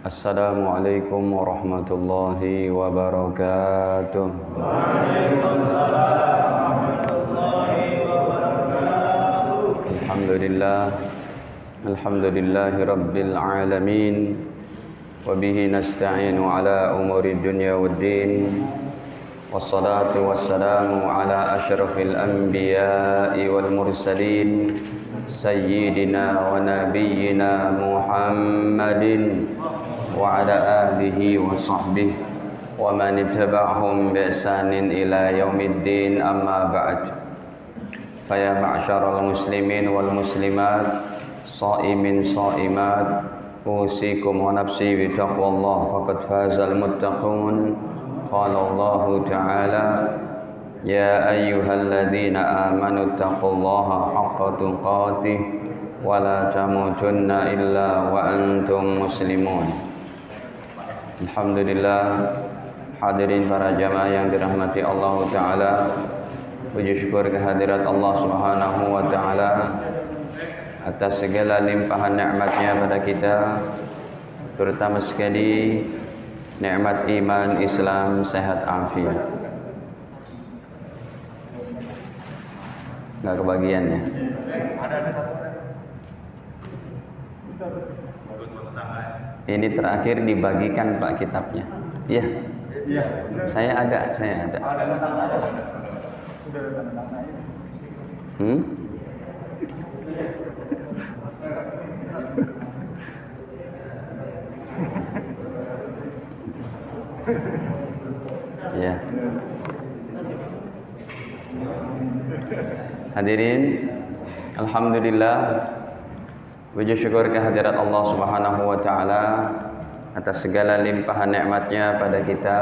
Assalamualaikum warahmatullahi wabarakatuh. Waalaikumsalam warahmatullahi wabarakatuh. Alhamdulillahi rabbil alamin. Wa bihi nasta'inu ala umuri dunya waddin. Wassalatu wassalamu ala asyrafil anbiya'i wal mursalin sayyidina wa nabiyyina Muhammadin wa ala alihi wa sahbihi wa man ittaba'ahum bi ihsanin ila yaumiddin, amma ba'd. Faya ma'syaral muslimin wal muslimat, shaimin shaimat, usikum wa nafsi bi taqwallah, faqad fazal muttaqun. Qala Allah ta'ala: ya ayyuhalladzina amanu taqullaha haqqa tuqatih wa la tamutunna illa wa antum muslimun. Alhamdulillah, hadirin para jamaah yang dirahmati Allah Ta'ala, puji syukur kehadirat Allah Subhanahu wa Ta'ala atas segala limpahan nikmatnya pada kita, terutama sekali nikmat iman, Islam, sehat, afiat. Nggak kebagian ya? Ini terakhir dibagikan Pak kitabnya. Iya. Iya. Saya ada. Ya. Hadirin, alhamdulillah, puji syukur kehadirat Allah Subhanahu wa Ta'ala atas segala limpahan nikmatnya pada kita,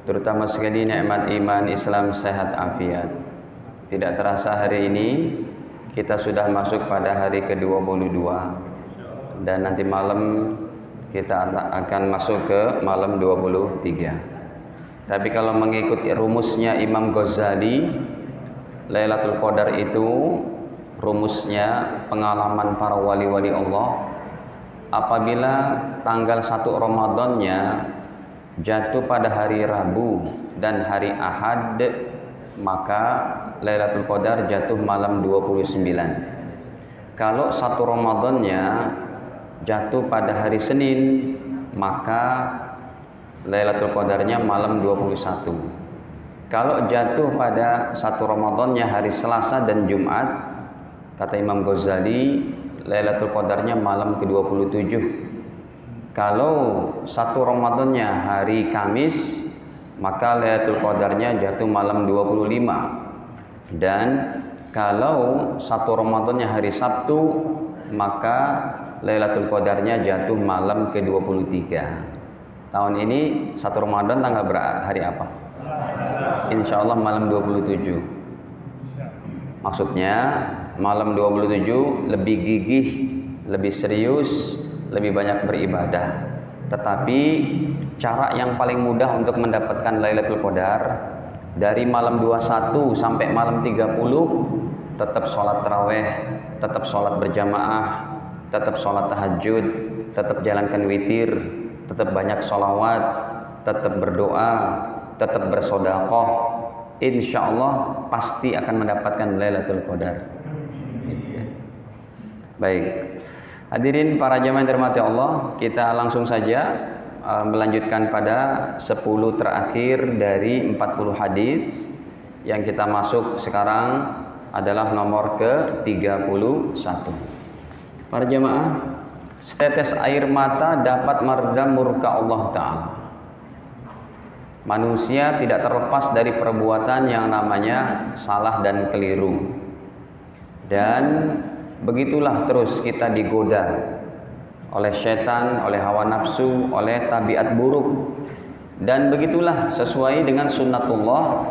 terutama sekali nikmat iman, Islam, sehat, afiat. Tidak terasa hari ini kita sudah masuk pada hari ke-22, dan nanti malam kita akan masuk ke malam 23. Tapi kalau mengikuti rumusnya Imam Ghazali, Lailatul Qadar itu rumusnya pengalaman para wali-wali Allah. Apabila tanggal 1 Ramadannya jatuh pada hari Rabu dan hari Ahad, maka Lailatul Qadar jatuh malam 29. Kalau 1 Ramadannya jatuh pada hari Senin, maka Lailatul Qadarnya malam 21. Kalau jatuh pada 1 Ramadannya hari Selasa dan Jumat, kata Imam Ghazali, Lailatul Qadarnya malam ke-27. Kalau 1 Ramadannya hari Kamis, maka Lailatul Qadarnya jatuh malam 25. Dan kalau 1 Ramadannya hari Sabtu, maka Lailatul Qadarnya jatuh malam ke-23. Tahun ini 1 Ramadan tanggal hari apa? Insya Allah malam 27. Maksudnya malam 27 lebih gigih, lebih serius, lebih banyak beribadah. Tetapi cara yang paling mudah untuk mendapatkan Lailatul Qadar, dari malam 21 sampai malam 30 tetap sholat taraweh, tetap sholat berjamaah, tetap sholat tahajud, tetap jalankan witir, tetap banyak sholawat, tetap berdoa, tetap bersedekah, insya Allah pasti akan mendapatkan Lailatul Qadar. Gitu. Baik, hadirin para jamaah yang dirahmati Allah, kita langsung saja melanjutkan pada 10 terakhir dari 40 hadis. Yang kita masuk sekarang adalah nomor ke-31. Para jamaah, setetes air mata dapat meredam murka Allah Ta'ala. Manusia tidak terlepas dari perbuatan yang namanya salah dan keliru. Dan begitulah terus kita digoda oleh setan, oleh hawa nafsu, oleh tabiat buruk. Dan begitulah sesuai dengan sunnatullah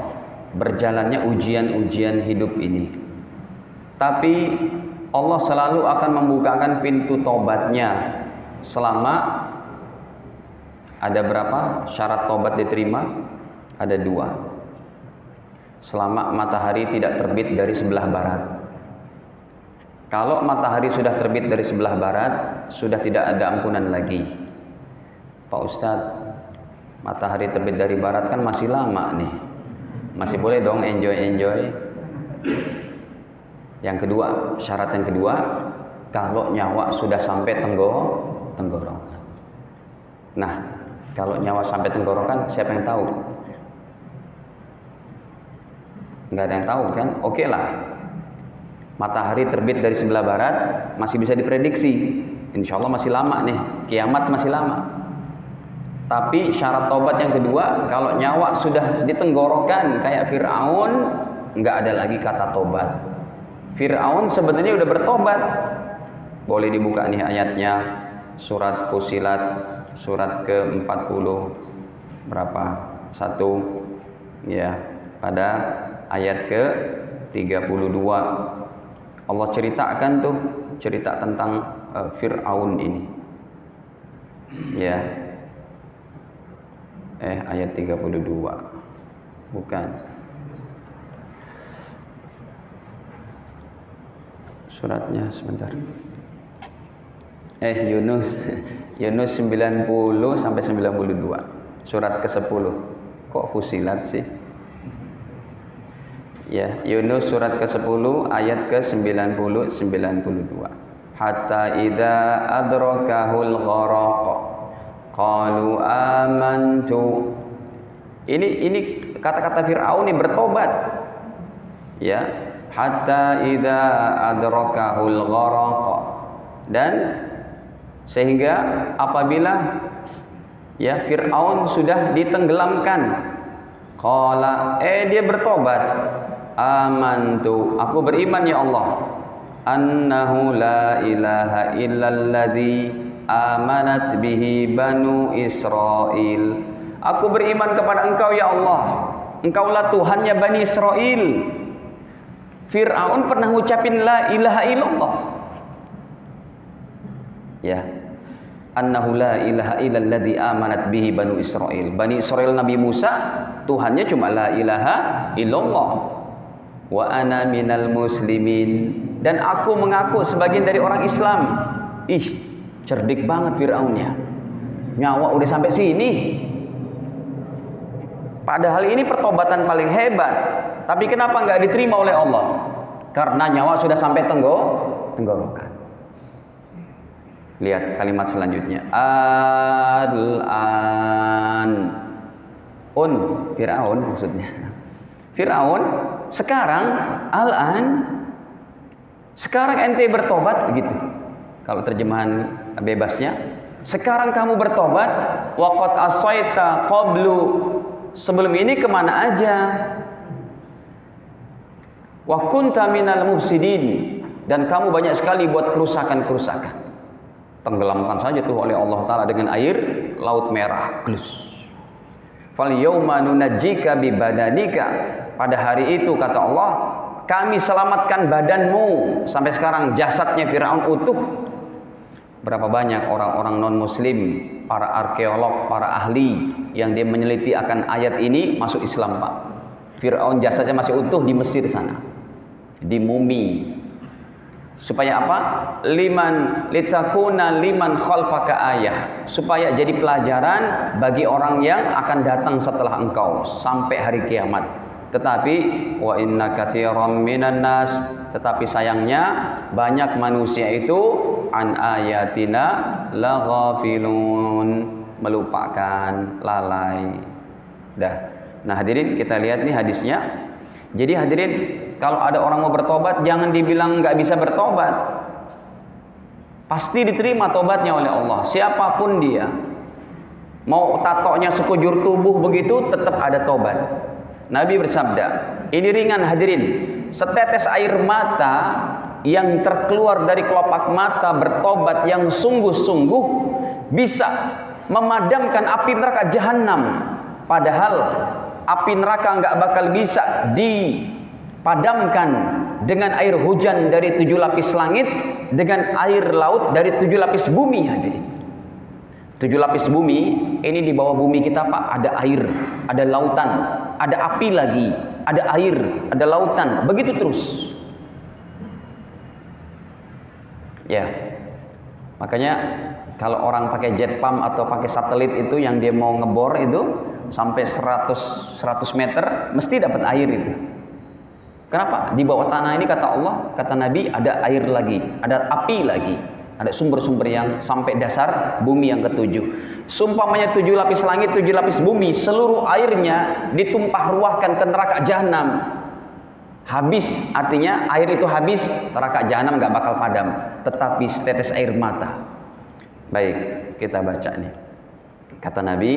berjalannya ujian-ujian hidup ini. Tapi Allah selalu akan membukakan pintu taubatnya selama ada berapa syarat taubat diterima? Ada 2. Selama matahari tidak terbit dari sebelah barat. Kalau matahari sudah terbit dari sebelah barat, sudah tidak ada ampunan lagi. Pak Ustadz, matahari terbit dari barat kan masih lama nih, masih boleh dong enjoy. Yang kedua, syarat yang kedua, kalau nyawa sudah sampai tenggorokan. Nah, kalau nyawa sampai tenggorokan, siapa yang tahu? Nggak ada yang tahu kan? Oke lah, matahari terbit dari sebelah barat masih bisa diprediksi. Insya Allah masih lama nih, kiamat masih lama. Tapi syarat tobat yang kedua, kalau nyawa sudah ditenggorokan kayak Fir'aun, nggak ada lagi kata tobat. Fir'aun sebenarnya udah bertobat. Boleh dibuka nih ayatnya, surat Fussilat, surat ke-40 berapa? 1 ya, pada ayat ke-32. Allah ceritakan tuh, cerita tentang Fir'aun ini. Ya. Ayat 32. Bukan. Suratnya sebentar. Yunus 90 sampai 92. Surat ke-10. Kok Fussilat sih? Ya, Yunus surat ke-10 ayat ke-90 92. Hatta idza adrakahul gharaq qalu amantu. Ini kata-kata Fir'aun ini bertobat. Ya, hatta idza adrakahul gharaq. Dan sehingga apabila ya Fir'aun sudah ditenggelamkan, qala dia bertobat, amantu, aku beriman ya Allah, annahu la ilaha illalladzi amanat bihi banu Israel. Aku beriman kepada Engkau ya Allah, Engkaulah Tuhannya Bani Israel. Fir'aun pernah ngucapin la ilaha illallah. Ya, annahu la ilaha illalladzi amanat bihi banu Israel. Bani Israel Nabi Musa, Tuhannya cuma la ilaha illallah. Wa ana minal muslimin, dan aku mengaku sebagian dari orang Islam. Ih, cerdik banget Fir'aunnya. Nyawa udah sampai sini. Padahal ini pertobatan paling hebat. Tapi kenapa nggak diterima oleh Allah? Karena nyawa sudah sampai tenggorokan. Lihat kalimat selanjutnya. Al-an. Fir'aun maksudnya. Fir'aun sekarang, al-an, sekarang ente bertobat gitu. Kalau terjemahan bebasnya, sekarang kamu bertobat. Waqad asaita qablu, sebelum ini kemana aja? Wa kunta minal mufsidin, dan kamu banyak sekali buat kerusakan-kerusakan. Tenggelamkan saja tuh oleh Allah Ta'ala dengan air Laut Merah. Glus. Fal yawma nunajjika bi badanika, pada hari itu kata Allah, kami selamatkan badanmu. Sampai sekarang jasadnya Fir'aun utuh. Berapa banyak orang-orang non-muslim, para arkeolog, para ahli yang dia meneliti akan ayat ini masuk Islam, Pak. Fir'aun jasadnya masih utuh di Mesir sana, di mumi. Supaya apa? Litakuna liman khalfaka ayah, supaya jadi pelajaran bagi orang yang akan datang setelah engkau sampai hari kiamat. Tetapi wa inna katsiran minan nas, tetapi sayangnya banyak manusia itu an ayatina laghafilun, melupakan, lalai. Nah hadirin, kita lihat nih hadisnya. Jadi hadirin, kalau ada orang mau bertobat, jangan dibilang nggak bisa bertobat. Pasti diterima tobatnya oleh Allah, siapapun dia. Mau tatonya sekujur tubuh begitu, tetap ada tobat. Nabi bersabda, ini ringan hadirin, setetes air mata yang terkeluar dari kelopak mata bertobat yang sungguh-sungguh bisa memadamkan api neraka jahanam. Padahal api neraka nggak bakal bisa dipadamkan dengan air hujan dari 7 lapis langit, dengan air laut dari 7 lapis bumi hadirin. 7 lapis bumi, ini di bawah bumi kita Pak, ada air, ada lautan, ada api lagi, ada air, ada lautan, begitu terus. Ya, makanya Kalau orang pakai jet pump atau pakai satelit itu yang dia mau ngebor itu sampai 100 meter mesti dapat air itu. Kenapa? Di bawah tanah ini kata Allah, kata Nabi ada air lagi, ada api lagi, ada sumber-sumber yang sampai dasar bumi yang ketujuh. Sumpamanya 7 lapis langit, 7 lapis bumi, seluruh airnya ditumpah ruahkan ke neraka jahanam. Habis, artinya air itu habis, neraka jahanam nggak bakal padam, tetapi setetes air mata. Baik, kita baca nih. Kata Nabi,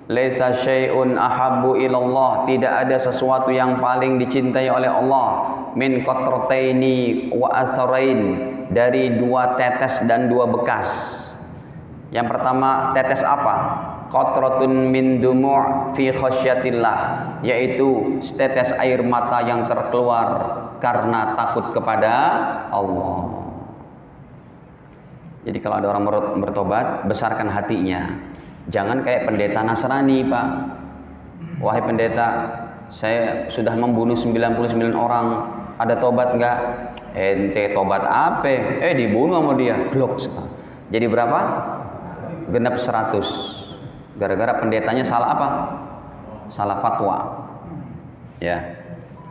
laisa syai'un ahabbu ilallah, tidak ada sesuatu yang paling dicintai oleh Allah min qatrataini wa asarain, dari 2 tetes dan 2 bekas. Yang pertama tetes apa? Qatratun min dumu' fi khasyatillah, yaitu setetes air mata yang terkeluar karena takut kepada Allah. Jadi kalau ada orang bertobat, besarkan hatinya. Jangan kayak pendeta Nasrani, Pak. Wahai pendeta, saya sudah membunuh 99 orang, ada tobat enggak? Ente tobat apa? Dibunuh sama dia. Blok sekali. Jadi berapa? Genap 100. Gara-gara pendetanya salah apa? Salah fatwa. Ya.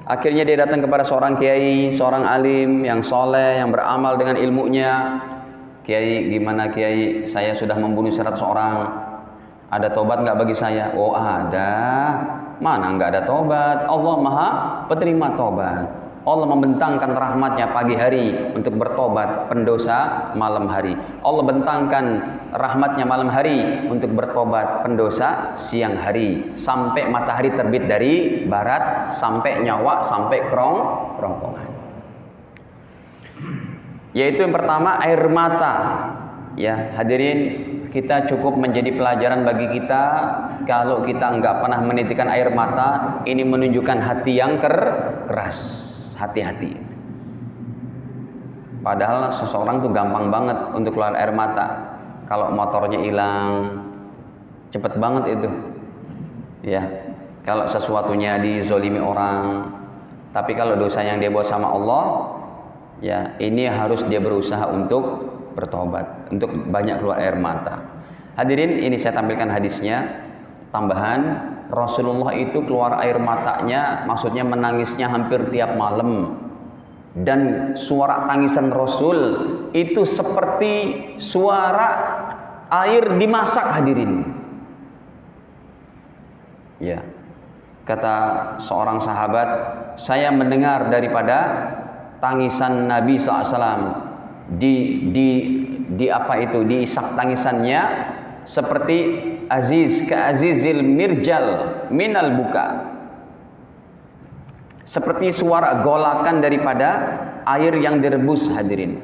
Akhirnya dia datang kepada seorang kiai, seorang alim yang soleh, yang beramal dengan ilmunya. Kiai, gimana Kiai? Saya sudah membunuh 100 orang. Ada tobat nggak bagi saya? Oh ada. Mana nggak ada tobat? Allah Maha penerima tobat. Allah membentangkan rahmatnya pagi hari untuk bertobat pendosa malam hari. Allah bentangkan rahmatnya malam hari untuk bertobat pendosa siang hari. Sampai matahari terbit dari barat, sampai nyawa, sampai kerongkongan. Yaitu yang pertama air mata. Ya hadirin, kita cukup menjadi pelajaran bagi kita. Kalau kita nggak pernah menitikkan air mata, ini menunjukkan hati yang keras. Hati-hati. Padahal seseorang tuh gampang banget untuk keluar air mata. Kalau motornya hilang, cepet banget itu. Ya, kalau sesuatunya dizolimi orang. Tapi kalau dosa yang dia buat sama Allah, ya ini harus dia berusaha untuk bertobat, untuk banyak keluar air mata. Hadirin, ini saya tampilkan hadisnya. Tambahan, Rasulullah itu keluar air matanya, maksudnya menangisnya hampir tiap malam. Dan suara tangisan Rasul itu seperti suara air dimasak, hadirin. Ya, kata seorang sahabat, saya mendengar daripada tangisan Nabi SAW di apa itu, diisak tangisannya seperti aziz ka azizil mirjal minal buka, seperti suara golakan daripada air yang direbus, hadirin.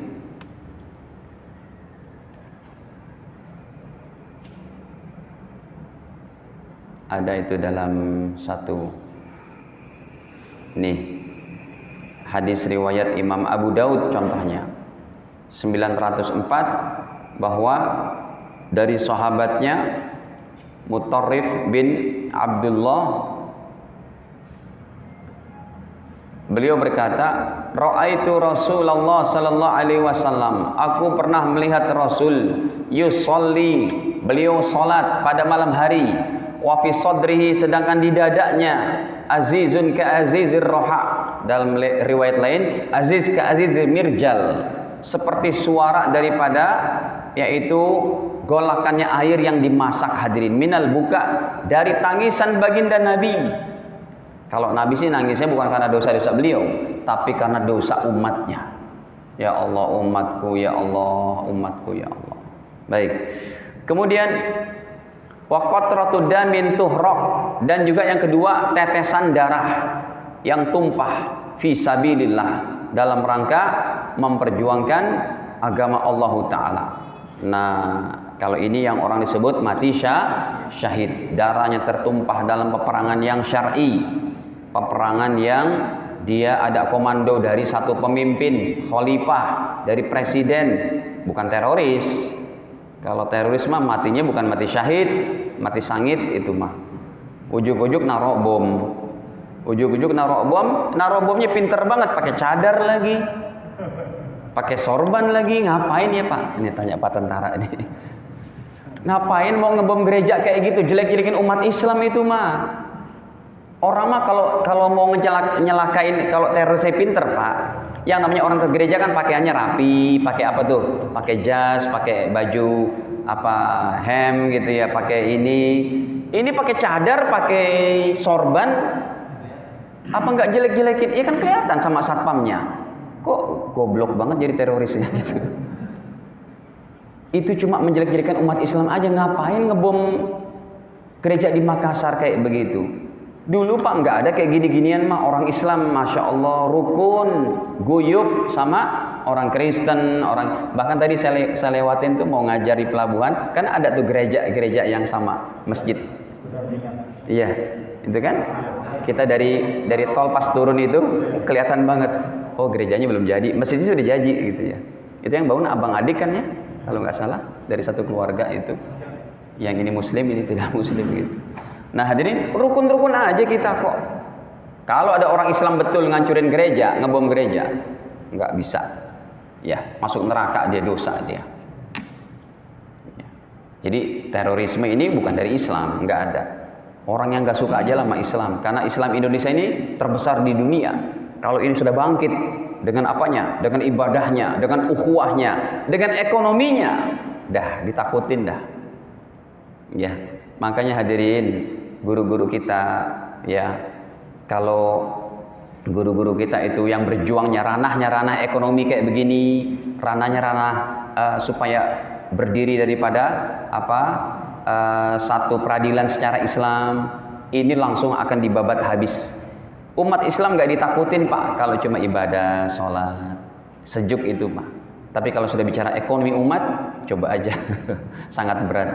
Ada itu dalam satu nih hadis riwayat Imam Abu Daud contohnya 904, bahwa dari sahabatnya Mutarrif bin Abdullah, beliau berkata, ra'aitu Rasulullah sallallahu alaihi wasallam, aku pernah melihat Rasul yusolli, beliau salat pada malam hari, wa fi sadrihi, sedangkan di dadanya azizun ka azizir roha, dalam riwayat lain aziz ka azizir mirjal, seperti suara daripada yaitu golakannya air yang dimasak, hadirin, minal buka, dari tangisan baginda Nabi. Kalau Nabi sih nangisnya bukan karena dosa-dosa beliau, tapi karena dosa umatnya. Ya Allah umatku, ya Allah umatku, ya Allah. Baik. Kemudian wa qatratu damin tuhraq, dan juga yang kedua tetesan darah yang tumpah fi sabilillah, dalam rangka memperjuangkan agama Allah Ta'ala. Nah, kalau ini yang orang disebut mati syahid, darahnya tertumpah dalam peperangan yang syar'i, peperangan yang dia ada komando dari satu pemimpin, khalifah, dari presiden, bukan teroris. Kalau teroris mah matinya bukan mati syahid, mati sangit itu mah. Ujuk-ujuk naruh bom. Ujuk-ujuk naruh bomnya pinter banget, pakai cadar lagi. pakai sorban lagi, ngapain ya Pak? Ini tanya Pak tentara ini. Ngapain mau ngebom gereja kayak gitu, jelek-jelekin umat Islam itu mah. Orang mah kalau mau nyelakain, kalau terorisnya pinter Pak. Yang namanya orang ke gereja kan pakaiannya rapi, pakai apa tuh? Pakai jas, pakai baju apa hem gitu ya, pakai ini. Ini pakai cadar, pakai sorban. Apa nggak jelek-jelekin? Ya kan kelihatan sama satpamnya. Kok goblok banget jadi terorisnya gitu. Itu cuma menjelek-jelekan umat Islam aja, ngapain ngebom gereja di Makassar kayak begitu. Dulu Pak nggak ada kayak gini-ginian mah, orang Islam Masya Allah rukun, guyup sama orang Kristen, bahkan tadi saya lewatin tuh mau ngajar di pelabuhan, kan ada tuh gereja yang sama masjid. Iya, itu kan kita dari tol pas turun itu kelihatan banget. Oh gerejanya belum jadi, masjidnya sudah jadi gitu ya. Itu yang bangun abang adik kan ya, kalau nggak salah dari satu keluarga itu. Yang ini Muslim, ini tidak Muslim gitu. Nah hadirin, rukun-rukun aja kita kok. Kalau ada orang Islam betul ngancurin gereja, ngebom gereja, nggak bisa. Ya, masuk neraka dia, dosa dia. Ya. Jadi terorisme ini bukan dari Islam, nggak ada. Orang yang nggak suka aja lah sama Islam, karena Islam Indonesia ini terbesar di dunia. Kalau ini sudah bangkit dengan apanya, dengan ibadahnya, dengan ukhuwahnya, dengan ekonominya, dah ditakutin dah. Ya, makanya hadirin, guru-guru kita ya, kalau guru-guru kita itu yang berjuangnya ranah ekonomi kayak begini, ranahnya supaya berdiri daripada satu peradilan secara Islam, ini langsung akan dibabat habis. Umat Islam nggak ditakutin Pak kalau cuma ibadah, sholat, sejuk itu Pak. Tapi kalau sudah bicara ekonomi umat, coba aja sangat berat.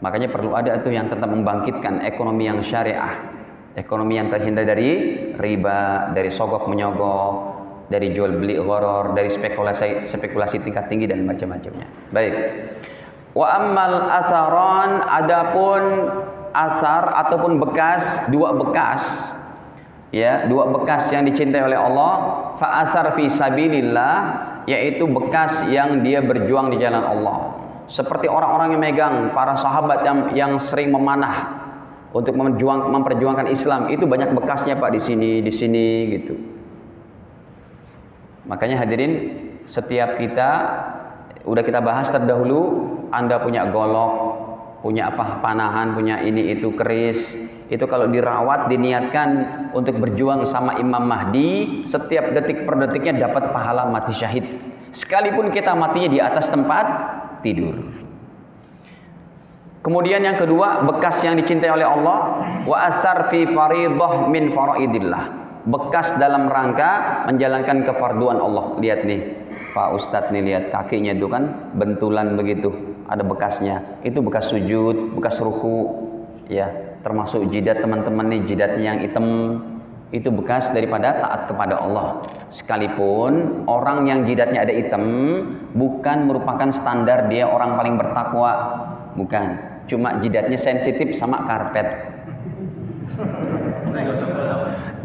Makanya perlu ada tuh yang tetap membangkitkan ekonomi yang syariah, ekonomi yang terhindar dari riba, dari sogok menyogok, dari jual beli gharar, dari spekulasi tingkat tinggi dan macam-macamnya. Baik. Wa ammal atharan, adapun asar ataupun dua bekas yang dicintai oleh Allah, fa asar fi sabilillah, yaitu bekas yang dia berjuang di jalan Allah. Seperti orang-orang yang megang, para sahabat yang sering memanah untuk memperjuangkan Islam, itu banyak bekasnya Pak di sini gitu. Makanya hadirin, setiap kita udah kita bahas terdahulu, Anda punya golok, punya panahan, punya ini itu keris, itu kalau dirawat, diniatkan untuk berjuang sama Imam Mahdi, setiap detik per detiknya dapat pahala mati syahid. Sekalipun kita matinya di atas tempat tidur. Kemudian yang kedua, bekas yang dicintai oleh Allah, wa asar fi faridah min faraidillah, bekas dalam rangka menjalankan kefarduan Allah. Lihat nih Pak Ustadz nih, lihat kakinya itu kan bentulan begitu, ada bekasnya. Itu bekas sujud, bekas ruku ya, termasuk jidat teman-teman nih, jidatnya yang hitam, itu bekas daripada taat kepada Allah. Sekalipun orang yang jidatnya ada hitam bukan merupakan standar dia orang paling bertakwa, bukan, cuma jidatnya sensitif sama karpet.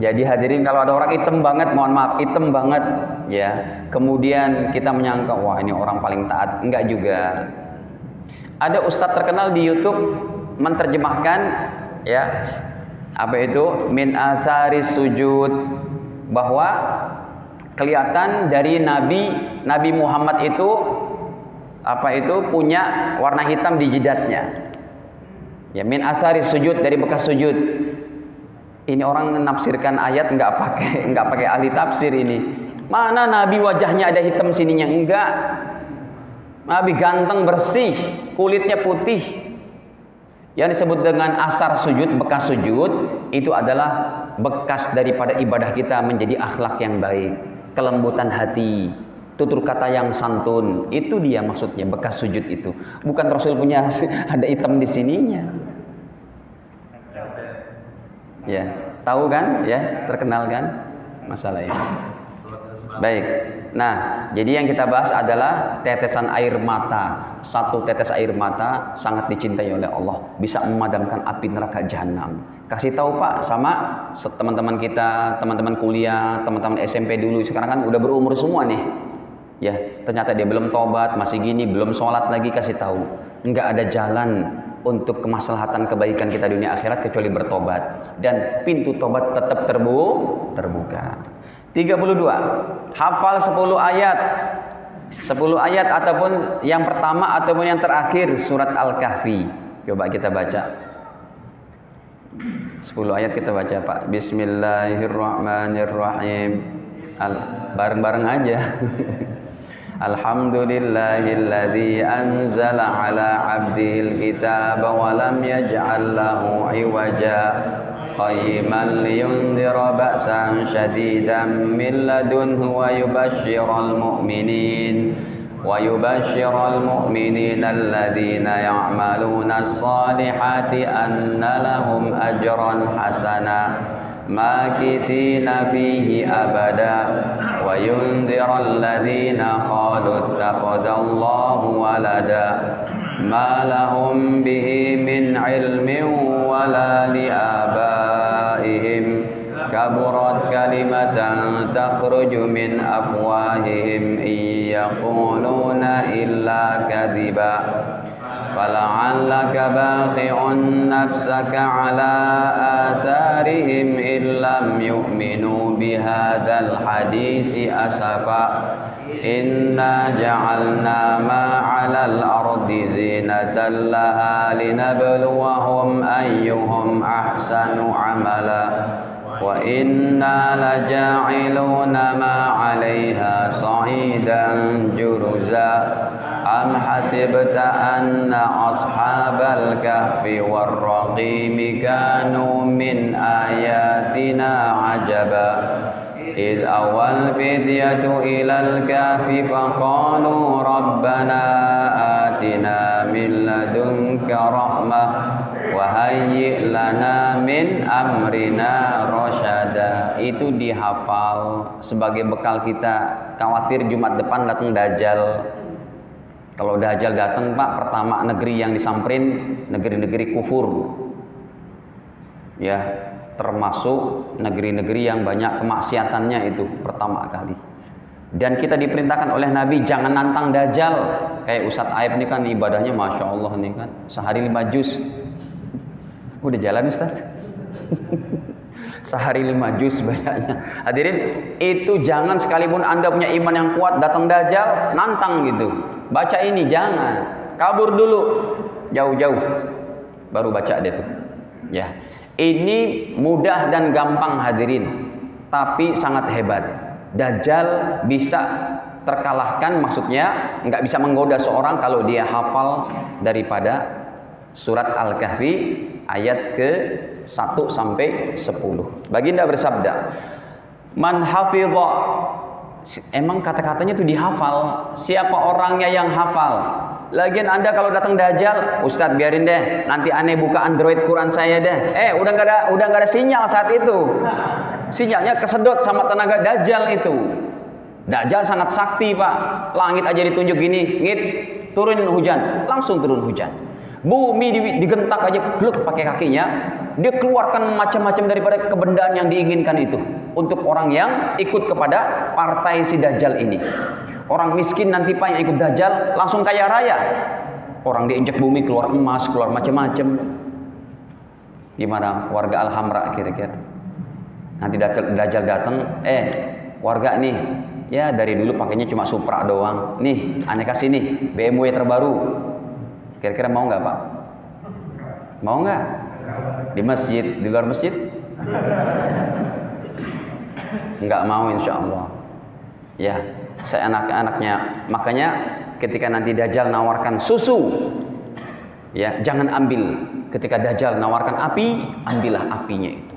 Jadi hadirin, kalau ada orang hitam banget, mohon maaf, hitam banget ya, kemudian kita menyangka wah ini orang paling taat, enggak juga. Ada ustadz terkenal di YouTube menerjemahkan ya, apa itu min atharis sujud, bahwa kelihatan dari Nabi Muhammad itu punya warna hitam di jidatnya. Ya, min atharis sujud, dari bekas sujud. Ini orang menafsirkan ayat nggak pakai ahli tafsir ini. Mana Nabi wajahnya ada hitam sininya? Enggak. Nabi ganteng, bersih, kulitnya putih. Yang disebut dengan asar sujud, bekas sujud, itu adalah bekas daripada ibadah kita menjadi akhlak yang baik, kelembutan hati, tutur kata yang santun. Itu dia maksudnya bekas sujud itu. Bukan Rasul punya ada hitam di sininya. Ya, tahu kan? Ya, terkenal kan masalah ini. Baik. Nah, jadi yang kita bahas adalah tetesan air mata. Satu tetes air mata sangat dicintai oleh Allah, bisa memadamkan api neraka jahanam. Kasih tahu Pak sama teman-teman kita, teman-teman kuliah, teman-teman SMP dulu. Sekarang kan udah berumur semua nih. Ya, ternyata dia belum tobat, masih gini, belum sholat lagi, kasih tahu. Enggak ada jalan untuk kemaslahatan kebaikan kita dunia akhirat kecuali bertobat. Dan pintu tobat tetap terbuka. 32. Hafal 10 ayat. 10 ayat ataupun yang pertama ataupun yang terakhir surat Al-Kahfi. Coba kita baca. 10 ayat kita baca, Pak. Bismillahirrahmanirrahim. Bareng-bareng aja. Alhamdulillahilladzi anzala ala 'abdihil kitaba wa lam yaj'al lahu 'iwaja qayyiman liyundhira ba'san shadidan min ladunhu wa yubashshiral mu'minin alladzina ya'maluna as-salihati anna lahum ajran hasana makithina fihi abada wa yundhiral ladzina qalu ittakhadallahu walada ma lahum bihi min ilmin wala liabaihim kaburat kalimatan takhruju min afwahihim yaquluna illa kadhiba fala'allaka bakhi'un nafsaka ala atharihim illam yu'minu bihadzal hadisi asafa inna ja'alna ma 'alal ardi zinatan laha linabluwahum ayyuhum ahsanu 'amala wa inna laja'iluna ma 'alaiha sa'idan juruza am hasibta anna ashabal kahfi warraqim kanu min ayatina ajaba إذ أوى الفتية إلى الكهف فقالوا ربنا آتنا من لدنك رحمة وهيئ لنا من أمرنا رشدا. Itu dihafal sebagai bekal kita. Khawatir Jumat depan datang Dajjal. Kalau Dajjal datang, Pak, pertama negeri yang disamperin negeri-negeri kufur. Ya, termasuk negeri-negeri yang banyak kemaksiatannya itu pertama kali. Dan kita diperintahkan oleh Nabi jangan nantang Dajjal. Kayak Ustadz Aib ini kan ibadahnya Masya Allah nih kan, sehari 5 juz. Udah jalan Ustadz? Sehari 5 juz banyaknya. Hadirin, itu jangan sekalipun Anda punya iman yang kuat, datang Dajjal, nantang gitu. Baca ini jangan. Kabur dulu, jauh-jauh. Baru baca dia tuh. Ya. Ini mudah dan gampang hadirin, tapi sangat hebat. Dajjal bisa terkalahkan, maksudnya nggak bisa menggoda seorang kalau dia hafal daripada surat Al-Kahfi ayat ke 1 sampai 10. Baginda bersabda, man hafidha, emang kata-katanya itu dihafal. Siapa orangnya yang hafal? Lagian Anda kalau datang Dajjal, Ustadz biarin deh, nanti aneh buka Android Quran saya deh. Udah nggak ada sinyal saat itu. Sinyalnya kesedot sama tenaga Dajjal itu. Dajjal sangat sakti, Pak. Langit aja ditunjuk gini, ngit, turunin hujan, langsung turun hujan. Bumi digentak aja, gluk pakai kakinya, dia keluarkan macam-macam daripada kebendaan yang diinginkan itu untuk orang yang ikut kepada partai si Dajjal ini. Orang miskin nanti, Pak, yang ikut Dajjal langsung kaya raya. Orang diinjak bumi keluar emas, keluar macam-macam. Gimana warga Al-Hamra kira-kira? Nanti Dajjal datang, warga nih, ya dari dulu pakainya cuma Supra doang. Nih, aneh kasih nih BMW terbaru. Kira-kira mau nggak, Pak? Mau nggak? Di masjid, di luar masjid? Nggak mau, insya Allah. Ya, seenak-enaknya. Makanya ketika nanti Dajjal nawarkan susu, ya jangan ambil. Ketika Dajjal nawarkan api, ambillah apinya itu.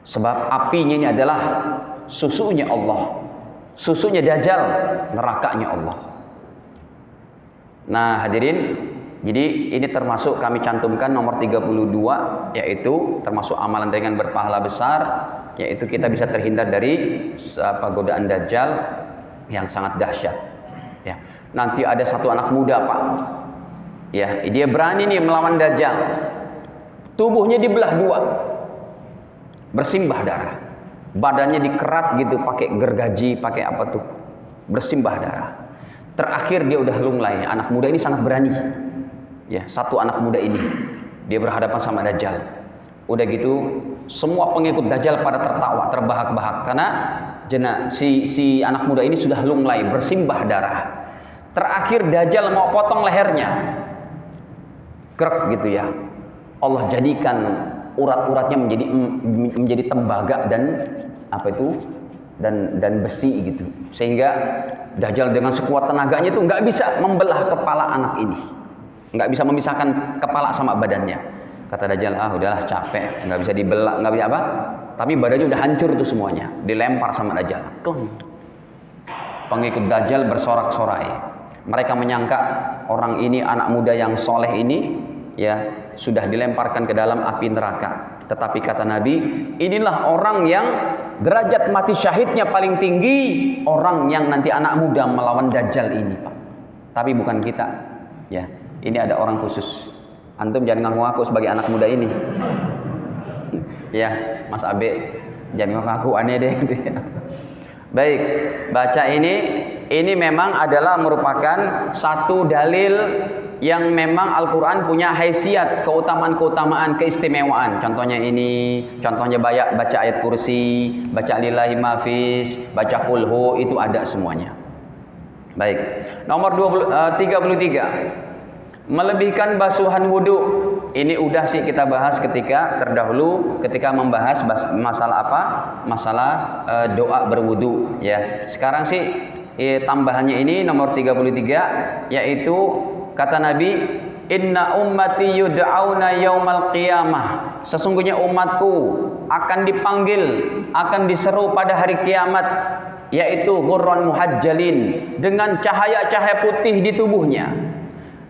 Sebab apinya ini adalah susunya Allah. Susunya Dajjal, nerakanya Allah. Nah hadirin, jadi ini termasuk kami cantumkan nomor 32, yaitu termasuk amalan dengan berpahala besar, yaitu kita bisa terhindar dari godaan Dajjal yang sangat dahsyat. Ya. Nanti ada satu anak muda, Pak. Ya, dia berani nih melawan Dajjal. Tubuhnya dibelah dua, bersimbah darah. Badannya dikerat gitu, pakai gergaji, pakai apa tuh? bersimbah darah. Terakhir dia udah lunglai. Anak muda ini sangat berani. Ya, satu anak muda ini dia berhadapan sama Dajjal. Udah gitu semua pengikut Dajjal pada tertawa, terbahak-bahak karena si anak muda ini sudah lunglai, bersimbah darah. Terakhir Dajjal mau potong lehernya. Krek gitu ya. Allah jadikan urat-uratnya menjadi tembaga dan apa itu? Dan besi gitu. Sehingga Dajjal dengan sekuat tenaganya itu nggak bisa membelah kepala anak ini. Nggak bisa memisahkan kepala sama badannya. Kata Dajjal, udahlah capek, nggak bisa dibelah, nggak bisa apa. Tapi badannya udah hancur tuh semuanya. Dilempar sama Dajjal. Pengikut Dajjal bersorak-sorai. Mereka menyangka orang ini, anak muda yang soleh ini, ya sudah dilemparkan ke dalam api neraka. Tetapi kata Nabi, inilah orang yang derajat mati syahidnya paling tinggi, orang yang nanti anak muda melawan Dajjal ini, Pak. Tapi bukan kita. Ya, ini ada orang khusus. Antum jangan ngaku-ngaku sebagai anak muda ini. Ya, Mas Abe, jangan ngaku-ngaku aneh deh gitu ya. Baik, baca ini memang adalah merupakan satu dalil yang memang Al-Quran punya haisiat, keutamaan-keutamaan, keistimewaan. Contohnya baca ayat kursi, baca lillahi mafis, baca kulhu, itu ada semuanya. Baik, nomor 33, melebihkan basuhan wudu. Ini udah sih kita bahas ketika membahas masalah apa? Masalah doa berwudu ya. Sekarang sih tambahannya ini nomor 33, yaitu kata Nabi, inna ummati yud'auna yaumal qiyamah. Sesungguhnya umatku akan dipanggil, akan diseru pada hari kiamat, yaitu ghurran muhajjalin, dengan cahaya-cahaya putih di tubuhnya.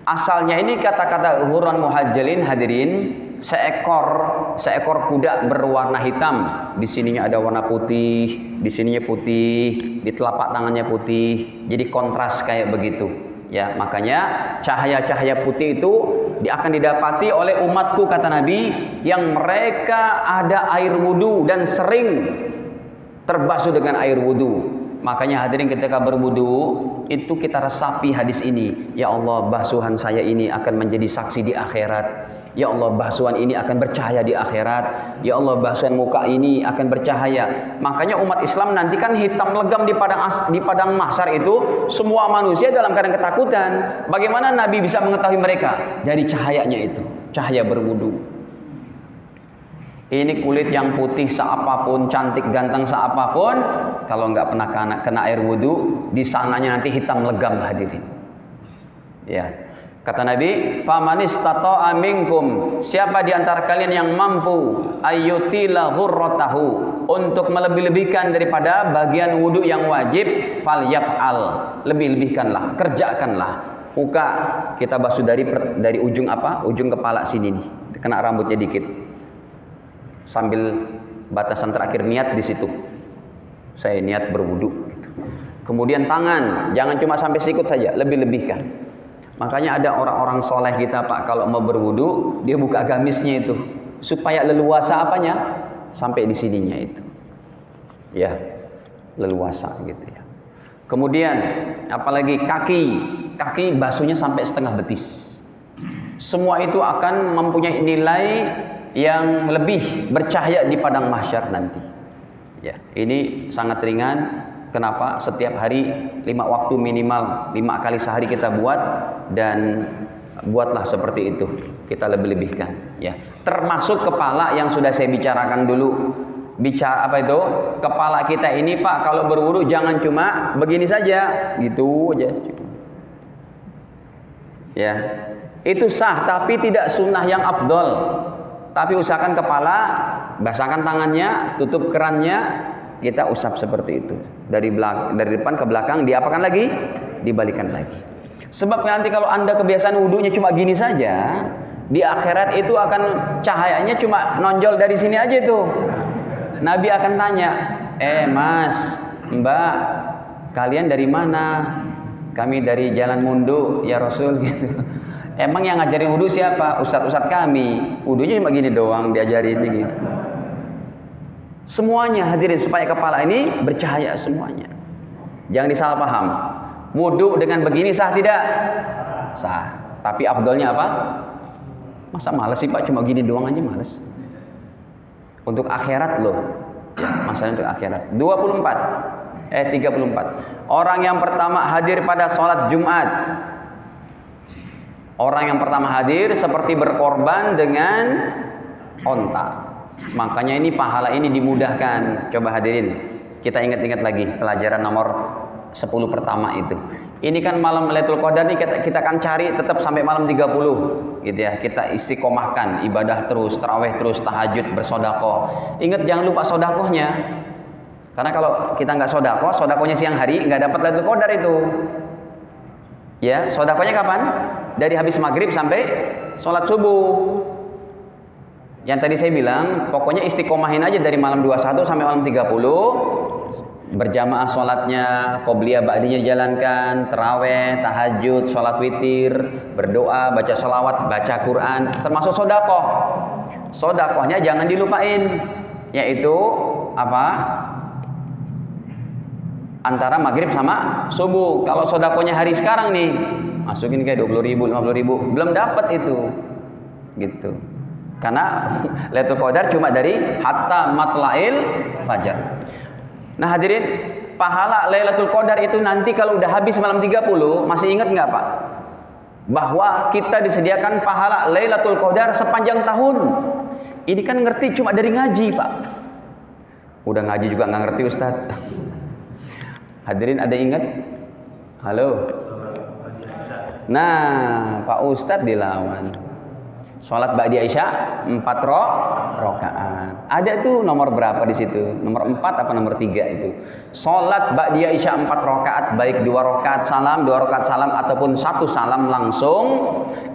Asalnya ini kata-kata ghurran muhajjalin, hadirin, seekor kuda berwarna hitam. Di sininya ada warna putih, di sininya putih, di telapak tangannya putih. Jadi kontras kayak begitu. Ya, makanya cahaya-cahaya putih itu akan didapati oleh umatku, kata Nabi, yang mereka ada air wudu dan sering terbasuh dengan air wudu. Makanya hadirin, ketika berwudu itu kita resapi hadis ini. Ya Allah, basuhan saya ini akan menjadi saksi di akhirat. Ya Allah, basuhan ini akan bercahaya di akhirat. Ya Allah, basuhan muka ini akan bercahaya. Makanya umat Islam nanti kan hitam legam di padang mahsyar itu, semua manusia dalam keadaan ketakutan. Bagaimana Nabi bisa mengetahui mereka? Dari cahayanya itu, cahaya berwudu. Ini kulit yang putih seapapun, cantik ganteng seapapun, kalau nggak pernah kena air wudu, di sananya nanti hitam legam, hadirin. Ya, kata Nabi, famanistata'a minkum, siapa di antara kalian yang mampu ayyutila ghurratahu, untuk melebih-lebihkan daripada bagian wudu yang wajib, falyaf'al, lebih-lebihkanlah, kerjakanlah. Muka kita basuh dari ujung apa? Ujung kepala sini nih, kena rambutnya dikit. Sambil batasan terakhir niat di situ. Saya niat berwudu. Kemudian tangan, jangan cuma sampai sikut saja, lebih-lebihkan. Makanya ada orang-orang soleh kita, Pak, kalau mau berwudu, dia buka gamisnya itu supaya leluasa apanya? Sampai di sininya itu. Ya, leluasa gitu ya. Kemudian apalagi kaki basuhnya sampai setengah betis. Semua itu akan mempunyai nilai yang lebih bercahaya di padang mahsyar nanti. Ya, ini sangat ringan. Kenapa? Setiap hari 5 waktu minimal, 5 kali sehari kita buat, dan buatlah seperti itu. Kita lebih-lebihkan. Ya, termasuk kepala yang sudah saya bicarakan dulu. Apa itu? Kepala kita ini, Pak, kalau berwudu jangan cuma begini saja, gitu aja. Ya, itu sah, tapi tidak sunnah yang afdol. Tapi usahakan kepala, basahkan tangannya, tutup kerannya, kita usap seperti itu. Dari depan ke belakang, diapakan lagi? Dibalikan lagi. Sebab nanti kalau Anda kebiasaan wudunya cuma gini saja, di akhirat itu akan cahayanya cuma nonjol dari sini aja tuh. Nabi akan tanya, Mas, Mbak, kalian dari mana? Kami dari Jalan Mundu, ya Rasul, gitu. Emang yang ngajarin wudu siapa? Ustadz kami. Wudunya cuma gini doang diajarin gitu. Semuanya hadirin, supaya kepala ini bercahaya semuanya. Jangan disalah paham. Wudu dengan begini sah tidak? Sah. Tapi afdolnya apa? Masa males sih Pak, cuma gini doang aja males. Untuk akhirat loh. Ya, masalahnya untuk akhirat. 34. Orang yang pertama hadir pada sholat Jumat. Orang yang pertama hadir seperti berkorban dengan onta. Makanya ini pahala ini dimudahkan. Coba hadirin, kita ingat-ingat lagi pelajaran nomor 10 pertama itu. Ini kan malam Lailatul Qadar nih kita akan cari tetap sampai malam 30 gitu ya. Kita istiqomahkan ibadah terus, tarawih terus, tahajud, bersodakoh. Ingat jangan lupa sodakohnya. Karena kalau kita nggak sodakohnya siang hari nggak dapat Lailatul Qadar itu. Ya, sodakohnya kapan? Dari habis maghrib sampai sholat subuh. Yang tadi saya bilang, pokoknya istiqomahin aja dari malam 21 sampai malam 30. Berjamaah sholatnya, qobliyah ba'diyah dijalankan, taraweh, tahajud, sholat witir, berdoa, baca sholawat, baca Quran, termasuk sodakoh. Sodakohnya jangan dilupain, yaitu apa? Antara maghrib sama subuh. Kalau sodakohnya hari sekarang nih, masukin kayak 20.000, 50.000, belum dapat itu, gitu. Karena Lailatul Qadar cuma dari hatta matla'il fajar. Nah hadirin, pahala Lailatul Qadar itu nanti kalau udah habis malam 30, masih ingat nggak Pak? Bahwa kita disediakan pahala Lailatul Qadar sepanjang tahun. Ini kan ngerti cuma dari ngaji Pak. Udah ngaji juga nggak ngerti Ustadz. Hadirin ada ingat? Halo? Nah Pak Ustadz dilawan. Sholat ba'di Isya 4 rakaat. Ada tuh nomor berapa di situ? Nomor 4 apa nomor 3 itu? Sholat ba'di Isya 4 rakaat, baik 2 rakaat salam ataupun 1 salam langsung,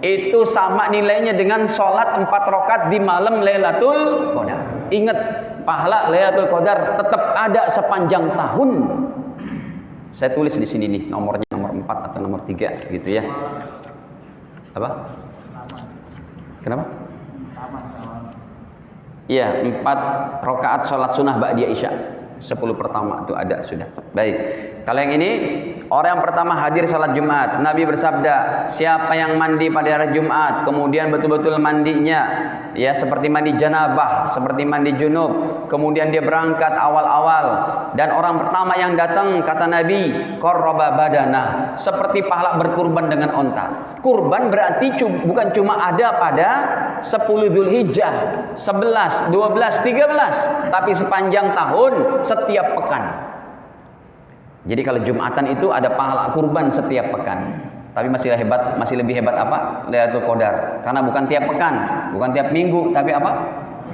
itu sama nilainya dengan sholat 4 rakaat di malam Lailatul Qadar. Ingat, pahala Lailatul Qadar tetap ada sepanjang tahun. Saya tulis di sini nih nomornya, nomor 4 atau nomor 3 gitu ya. Apa? Kenapa? Iya, 4 rakaat sholat sunnah ba'di Isya. 10 pertama itu ada sudah. Baik. Kalau yang ini, orang yang pertama hadir sholat Jumat. Nabi bersabda, siapa yang mandi pada hari Jumat, kemudian betul-betul mandinya, ya seperti mandi janabah, seperti mandi junub, kemudian dia berangkat awal-awal, dan orang pertama yang datang, kata Nabi, qarraba badanah, seperti pahala berkurban dengan onta. Kurban berarti bukan cuma ada pada 10 Dzulhijjah, 11, 12, 13, tapi sepanjang tahun, setiap pekan. Jadi kalau Jumatan itu ada pahala kurban setiap pekan. Tapi masih lebih hebat apa? Lailatul Qadar. Karena bukan tiap pekan, bukan tiap minggu, tapi apa?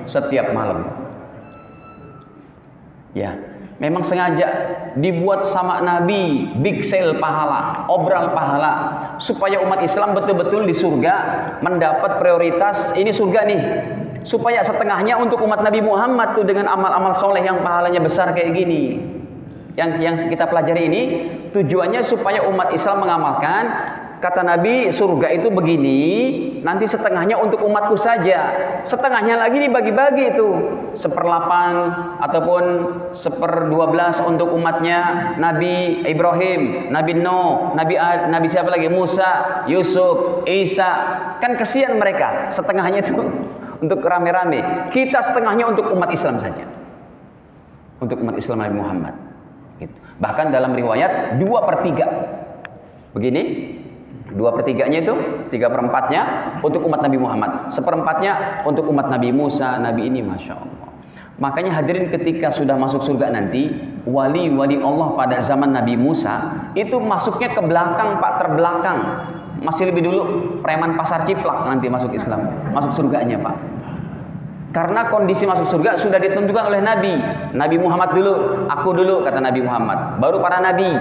Setiap malam. Ya, memang sengaja dibuat sama Nabi big sale pahala, obral pahala, supaya umat Islam betul-betul di surga mendapat prioritas. Ini surga nih. Supaya setengahnya untuk umat Nabi Muhammad tuh dengan amal-amal soleh yang pahalanya besar kayak gini. Yang kita pelajari ini tujuannya supaya umat Islam mengamalkan. Kata Nabi, surga itu begini, nanti setengahnya untuk umatku saja, setengahnya lagi dibagi-bagi itu, 1/8 ataupun 1/12 untuk umatnya Nabi Ibrahim, Nabi Nuh, Nabi siapa lagi, Musa, Yusuf, Isa. Kan kesian mereka, setengahnya itu untuk rame-rame. Kita setengahnya untuk umat Islam saja, untuk umat Islam Nabi Muhammad. Gitu. Bahkan dalam riwayat 2/3 begini, 2/3-nya itu 3/4-nya untuk umat Nabi Muhammad, 1/4-nya untuk umat Nabi Musa, Nabi ini, Masya Allah. Makanya hadirin, ketika sudah masuk surga nanti, wali-wali Allah pada zaman Nabi Musa itu masuknya ke belakang Pak, terbelakang. Masih lebih dulu preman pasar Ciplak nanti masuk Islam, masuk surganya Pak. Karena kondisi masuk surga sudah ditentukan oleh Nabi. Nabi Muhammad dulu, aku dulu, kata Nabi Muhammad. Baru para Nabi.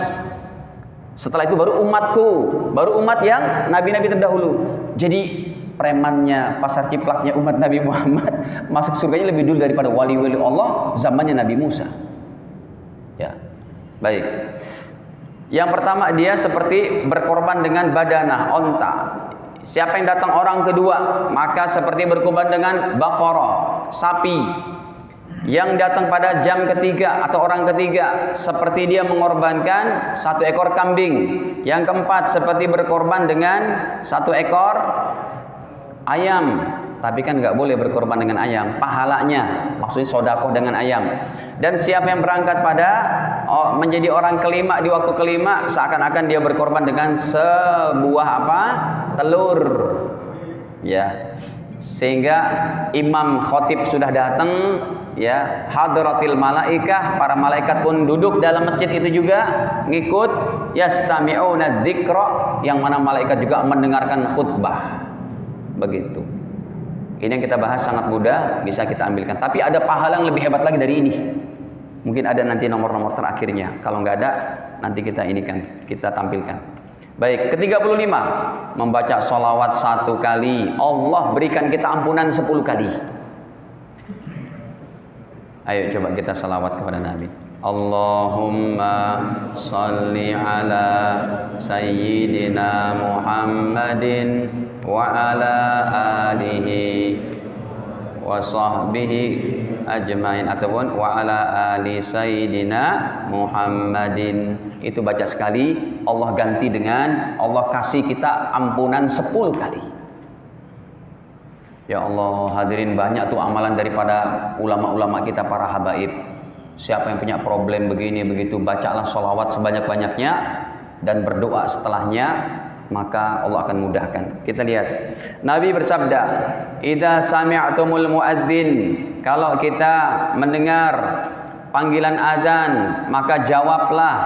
Setelah itu baru umatku. Baru umat yang Nabi-Nabi terdahulu. Jadi premannya, pasar ciplaknya umat Nabi Muhammad masuk surganya lebih dulu daripada wali-wali Allah zamannya Nabi Musa. Ya, baik. Yang pertama, dia seperti berkorban dengan badanah, onta. Siapa yang datang orang kedua, maka seperti berkorban dengan baqarah, sapi. yang datang pada jam ketiga atau orang ketiga seperti dia mengorbankan 1 ekor kambing. Yang keempat seperti berkorban dengan 1 ekor ayam. Tapi kan nggak boleh berkorban dengan ayam, pahalanya maksudnya sodakoh dengan ayam. Dan siapa yang berangkat pada menjadi orang kelima di waktu kelima, seakan-akan dia berkorban dengan sebuah telur, ya. Sehingga imam khotib sudah datang, ya, hadratil malaikah, para malaikat pun duduk dalam masjid itu juga ngikut, yastami'una dzikra, yang mana malaikat juga mendengarkan khutbah. Begitu. Ini yang kita bahas sangat mudah, bisa kita ambilkan. Tapi ada pahala yang lebih hebat lagi dari ini. Mungkin ada nanti nomor-nomor terakhirnya. Kalau nggak ada, nanti kita tampilkan. Baik, ke-35, membaca sholawat 1 kali, Allah berikan kita ampunan 10 kali. Ayo coba kita salawat kepada Nabi. Allahumma salli ala sayyidina Muhammadin wa ala alihi wa sahbihi ajmain, ataupun wa ala ali sayyidina Muhammadin. Itu baca sekali, Allah ganti dengan, Allah kasih kita ampunan 10 kali. Ya Allah, hadirin, banyak tuh amalan daripada ulama-ulama kita, para habaib. Siapa yang punya problem begini begitu, bacalah sholawat sebanyak-banyaknya dan berdoa setelahnya, maka Allah akan mudahkan. Kita lihat, Nabi bersabda, idza sami'tumul muadzin, kalau kita mendengar panggilan azan, maka jawablah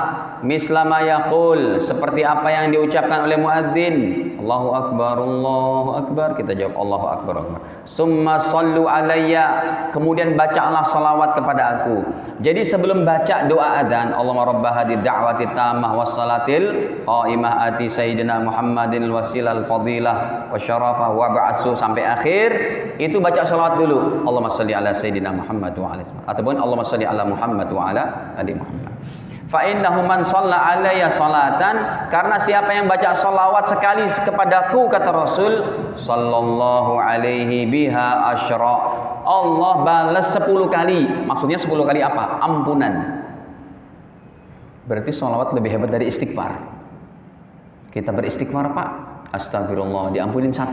mislama yaqul, seperti apa yang diucapkan oleh muadzin. Allahu akbar, Allahu akbar. Kita jawab Allahu akbar, akbar. Summa sallu alayya, kemudian bacalah salawat kepada aku. Jadi sebelum baca doa azan, Allahumma rabb hadhihi da'wati tammah was salatil qa'imah ati sayyidina Muhammadin wasilal fadilah wasyarafah wa ba'su, sampai akhir itu baca salawat dulu. Allahumma shalli ala sayyidina Muhammad wa ala ataupun Allahumma shalli ala Muhammad wa ala ali Muhammad. Fa innahu man shalla alayya salatan, karena siapa yang baca salawat sekali kepadaku, kata Rasul sallallahu alaihi biha asyra, Allah balas 10 kali. Maksudnya 10 kali apa? Ampunan. Berarti salawat lebih hebat dari istighfar. Kita beristighfar, Pak, astagfirullah, diampunin 1.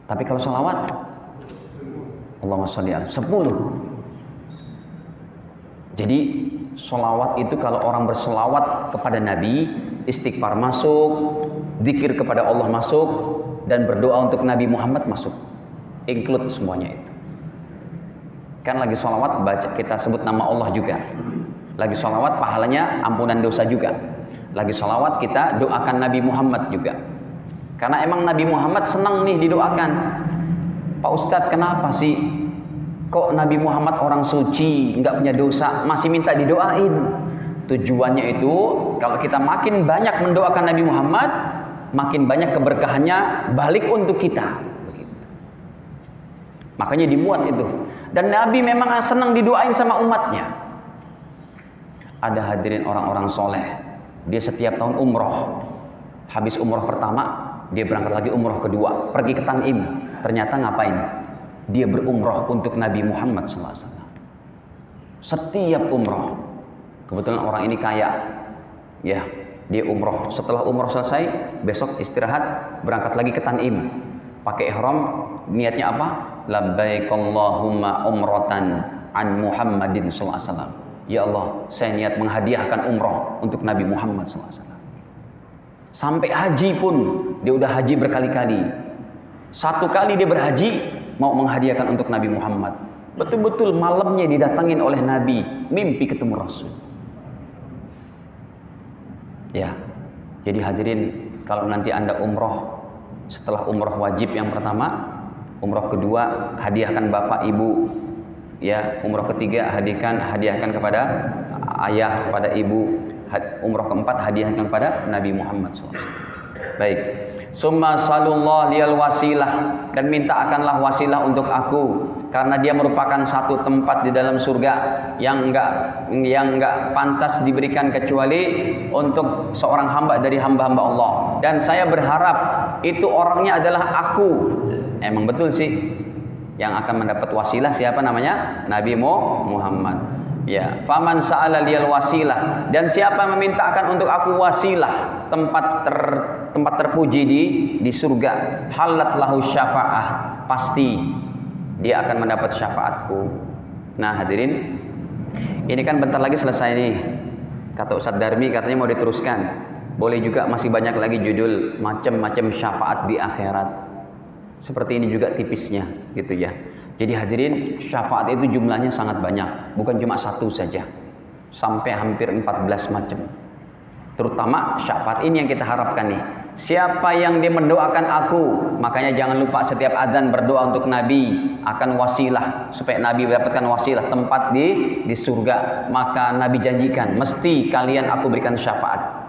Tapi kalau salawat, Allahumma sholli ala 10. Jadi sholawat itu kalau orang bersolawat kepada Nabi, istighfar masuk, zikir kepada Allah masuk, dan berdoa untuk Nabi Muhammad masuk. Include semuanya itu. Kan lagi sholawat baca, kita sebut nama Allah juga. Lagi sholawat pahalanya ampunan dosa juga. Lagi sholawat kita doakan Nabi Muhammad juga. Karena emang Nabi Muhammad senang nih didoakan. Pak Ustadz, kenapa sih kok Nabi Muhammad orang suci, nggak punya dosa, masih minta didoain? Tujuannya itu, kalau kita makin banyak mendoakan Nabi Muhammad, makin banyak keberkahannya balik untuk kita. Begitu. Makanya dimuat itu. Dan Nabi memang senang didoain sama umatnya. Ada hadirin orang-orang soleh, dia setiap tahun umroh. Habis umroh pertama, dia berangkat lagi umroh kedua, pergi ke Tanim. Ternyata ngapain? Dia berumroh untuk Nabi Muhammad SAW. Setiap umroh. Kebetulan orang ini kaya, ya, dia umroh. Setelah umroh selesai, besok istirahat, berangkat lagi ke Tanim. Pakai ihram, niatnya apa? Labbaik Allahumma umratan an Muhammadin SAW. Ya Allah, saya niat menghadiahkan umroh untuk Nabi Muhammad SAW. Sampai haji pun, dia udah haji berkali-kali. 1 kali dia berhaji, mau menghadiahkan untuk Nabi Muhammad. Betul-betul malamnya didatangin oleh Nabi, mimpi ketemu Rasul. Ya, jadi hadirin, kalau nanti Anda umroh, setelah umroh wajib yang pertama, umroh kedua hadiahkan bapak ibu, ya, umroh ketiga hadiahkan kepada ayah, kepada ibu, umroh keempat hadiahkan kepada Nabi Muhammad SAW. Baik. Summa sallallahu liyal wasilah, dan mintakanlah wasilah untuk aku, karena dia merupakan satu tempat di dalam surga yang enggak pantas diberikan kecuali untuk seorang hamba dari hamba-hamba Allah. Dan saya berharap itu orangnya adalah aku. Emang betul sih. Yang akan mendapat wasilah siapa namanya? Nabi Muhammad. Ya, faman sa'ala liyal wasilah, dan siapa yang memintakan untuk aku wasilah, tempat terpuji di surga, halat lahu syafa'ah, pasti dia akan mendapat syafaatku. Nah, hadirin, ini kan bentar lagi selesai nih. Kata Ustadz Darmi katanya mau diteruskan. Boleh juga, masih banyak lagi judul macam-macam syafaat di akhirat. Seperti ini juga tipisnya gitu ya. Jadi hadirin, syafaat itu jumlahnya sangat banyak, bukan cuma satu saja, sampai hampir 14 macam. Terutama syafaat ini yang kita harapkan nih. Siapa yang dia mendoakan aku, makanya jangan lupa setiap adzan berdoa untuk Nabi akan wasilah, supaya Nabi mendapatkan wasilah tempat di surga. Maka Nabi janjikan, mesti kalian aku berikan syafaat.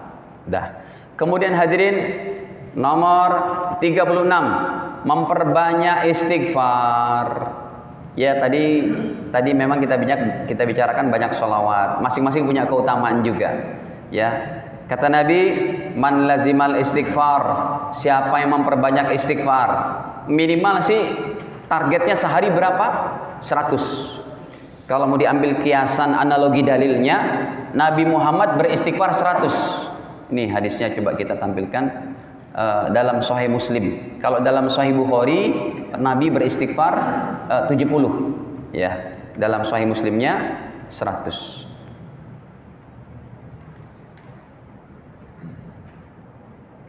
Dah. Kemudian hadirin, nomor 36, memperbanyak istighfar. Ya, tadi memang kita bicarakan banyak sholawat, masing-masing punya keutamaan juga. Ya, kata Nabi, man lazimal istighfar, siapa yang memperbanyak istighfar, minimal sih targetnya sehari berapa? 100. Kalau mau diambil kiasan analogi dalilnya, Nabi Muhammad beristighfar 100. Nih hadisnya coba kita tampilkan. Dalam Sahih Muslim. Kalau dalam Sahih Bukhari, Nabi beristighfar 70. Ya, dalam Sahih Muslimnya 100.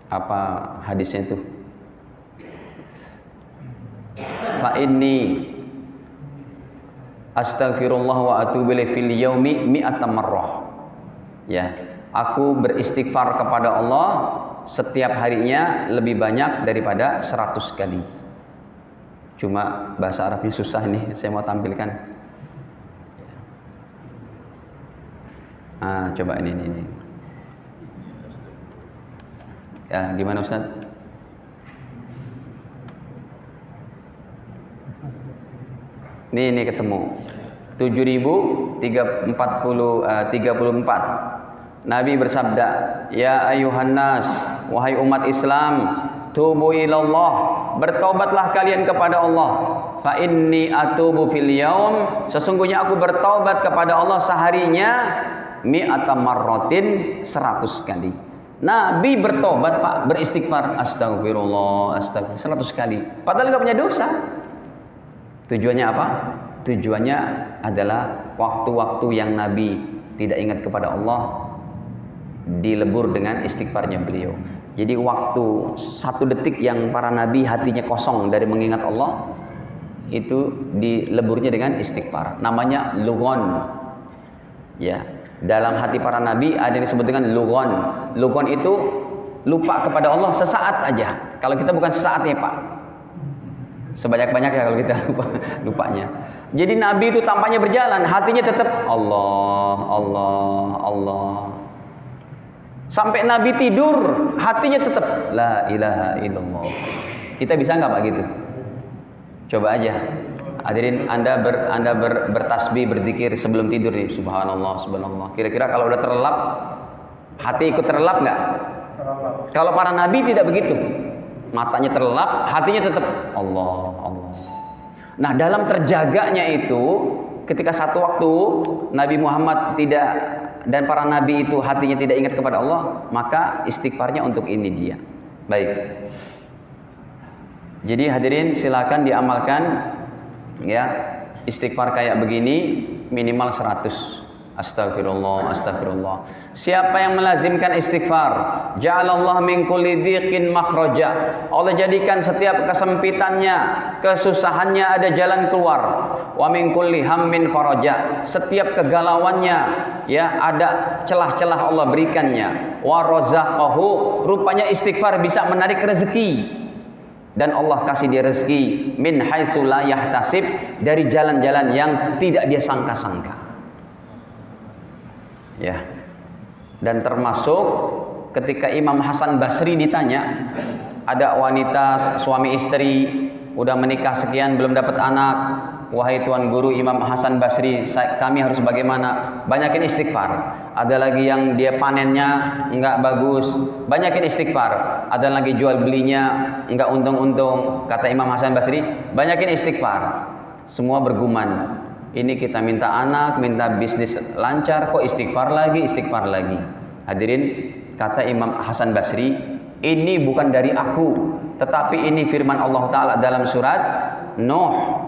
Apa hadisnya itu? Fa inni astaghfirullah wa atubu ilaihi fil yaumi mi'ata marrah. Ya, aku beristighfar kepada Allah setiap harinya lebih banyak daripada 100 kali. Cuma bahasa Arabnya susah nih, saya mau tampilkan. Coba ini. Ya, gimana Ustaz? Ini ketemu 7.334. Nabi bersabda, ya ayuhan nas, wahai umat Islam, tubu ilallah, bertaubatlah kalian kepada Allah. Fa inni atubu fil yaum, sesungguhnya aku bertaubat kepada Allah seharinya mi'ata marratin, 100 kali. Nabi bertobat Pak, beristighfar astagfirullah 100 kali, padahal enggak punya dosa. Tujuannya apa? Tujuannya adalah waktu-waktu yang Nabi tidak ingat kepada Allah dilebur dengan istighfarnya beliau. Jadi waktu 1 detik yang para nabi hatinya kosong dari mengingat Allah, itu dileburnya dengan istighfar. Namanya lugon. Ya, dalam hati para nabi ada yang disebut dengan lugon. Lugon itu lupa kepada Allah sesaat aja. Kalau kita bukan sesaat ya Pak, sebanyak-banyaknya kalau kita lupanya. Jadi nabi itu tampaknya berjalan, hatinya tetap Allah, Allah, Allah. Sampai Nabi tidur, hatinya tetap la ilaha illallah. Kita bisa nggak Pak gitu? Coba aja. Hadirin, Anda bertasbih, berzikir sebelum tidur nih, subhanallah, subhanallah. Kira-kira kalau udah terlelap, hati ikut terlelap nggak? Kalau para nabi tidak begitu. Matanya terlelap, hatinya tetap Allah, Allah. Nah, dalam terjaganya itu, ketika satu waktu Nabi Muhammad dan para nabi itu hatinya tidak ingat kepada Allah, maka istighfarnya untuk ini dia. Baik. Jadi hadirin, silakan diamalkan ya, istighfar kayak begini minimal 100. Astagfirullah, astagfirullah. Siapa yang melazimkan istighfar, ja'alallah min kulli dhiqin makhraja. Allah jadikan setiap kesempitannya, kesusahannya ada jalan keluar. Wa min kulli hammin faraja. Setiap kegalauannya ya ada celah-celah Allah berikannya. Wa razaqahu. Rupanya istighfar bisa menarik rezeki. Dan Allah kasih dia rezeki min haitsu la yahtasib, dari jalan-jalan yang tidak dia sangka-sangka. Ya. Dan termasuk ketika Imam Hasan Basri ditanya, ada wanita suami istri udah menikah sekian belum dapat anak, wahai tuan guru Imam Hasan Basri, kami harus bagaimana? Banyakin istighfar. Ada lagi yang dia panennya enggak bagus, banyakin istighfar. Ada lagi jual belinya enggak untung-untung, kata Imam Hasan Basri, banyakin istighfar. Semua bergumam. Ini kita minta anak, minta bisnis lancar, kok istighfar lagi. Hadirin, kata Imam Hasan Basri, ini bukan dari aku, tetapi ini firman Allah Ta'ala dalam surat Nuh.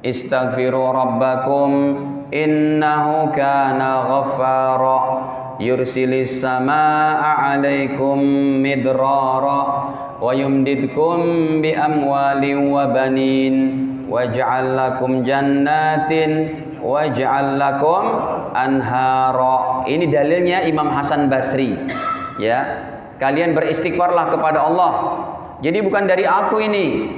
Istaghfiru rabbakum innahu kana ghaffara yursilis samaa'a 'alaikum midrara wa yumdidkum bi amwalin wa banin waj'al lakum jannatin waj'al lakum anhara. Ini dalilnya Imam Hasan Basri. Ya, kalian beristighfarlah kepada Allah. Jadi bukan dari aku ini.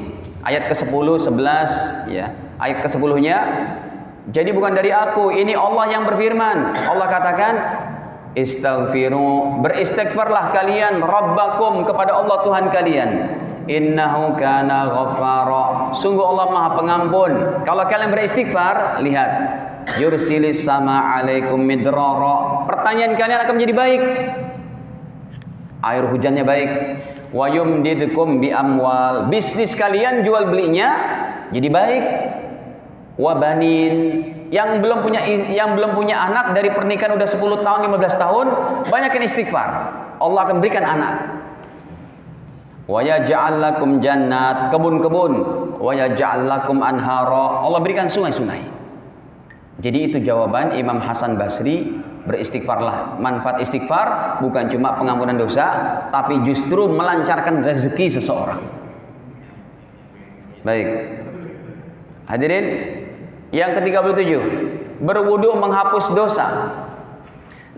Ayat ke-10, 11 ya. Ayat ke-10-nya, jadi bukan dari aku, ini Allah yang berfirman. Allah katakan, istaghfiru, beristighfarlah kalian rabbakum kepada Allah Tuhan kalian. Innahu kana ghaffara, sungguh Allah Maha Pengampun. Kalau kalian beristighfar, lihat, yursilis sama alaikum midrara, pertanyaan kalian akan menjadi baik, air hujannya baik. Wa yumdidkum bi amwal, bisnis kalian jual belinya jadi baik. Wa banin, yang belum punya anak dari pernikahan udah 10 tahun 15 tahun, banyakin istighfar, Allah akan berikan anak. Wa yaj'al lakum jannat, kebun-kebun. Wa yaj'al lakum anhara, Allah berikan sungai-sungai. Jadi itu jawaban Imam Hasan Basri, beristighfarlah. Manfaat istighfar bukan cuma pengampunan dosa, tapi justru melancarkan rezeki seseorang. Baik. Hadirin, yang ke-37, berwudu menghapus dosa.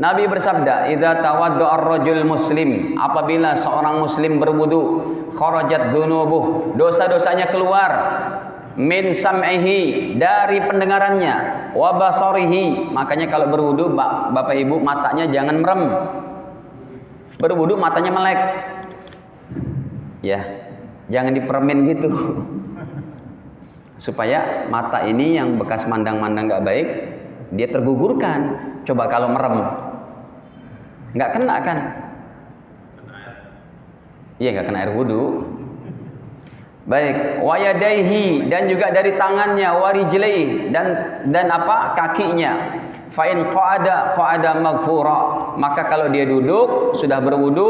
Nabi bersabda, "Idza tawadda'a ar-rajul muslim", apabila seorang muslim berwudu, kharajat dzunubuh, dosa-dosanya keluar, min sam'ihi, dari pendengarannya, wa basarihi, makanya kalau berwudu Bapak Ibu matanya jangan merem. Berwudu matanya melek. Ya, jangan dipermin gitu. Supaya mata ini yang bekas mandang-mandang gak baik, dia tergugurkan. Coba kalau merem, nggak kena kan? Iya, nggak kena air wudu. Baik, wayadaihi, dan juga dari tangannya, warijlaihi, dan apa, kakinya. Fa'in qa'ada maghfura, maka kalau dia duduk sudah berwudu,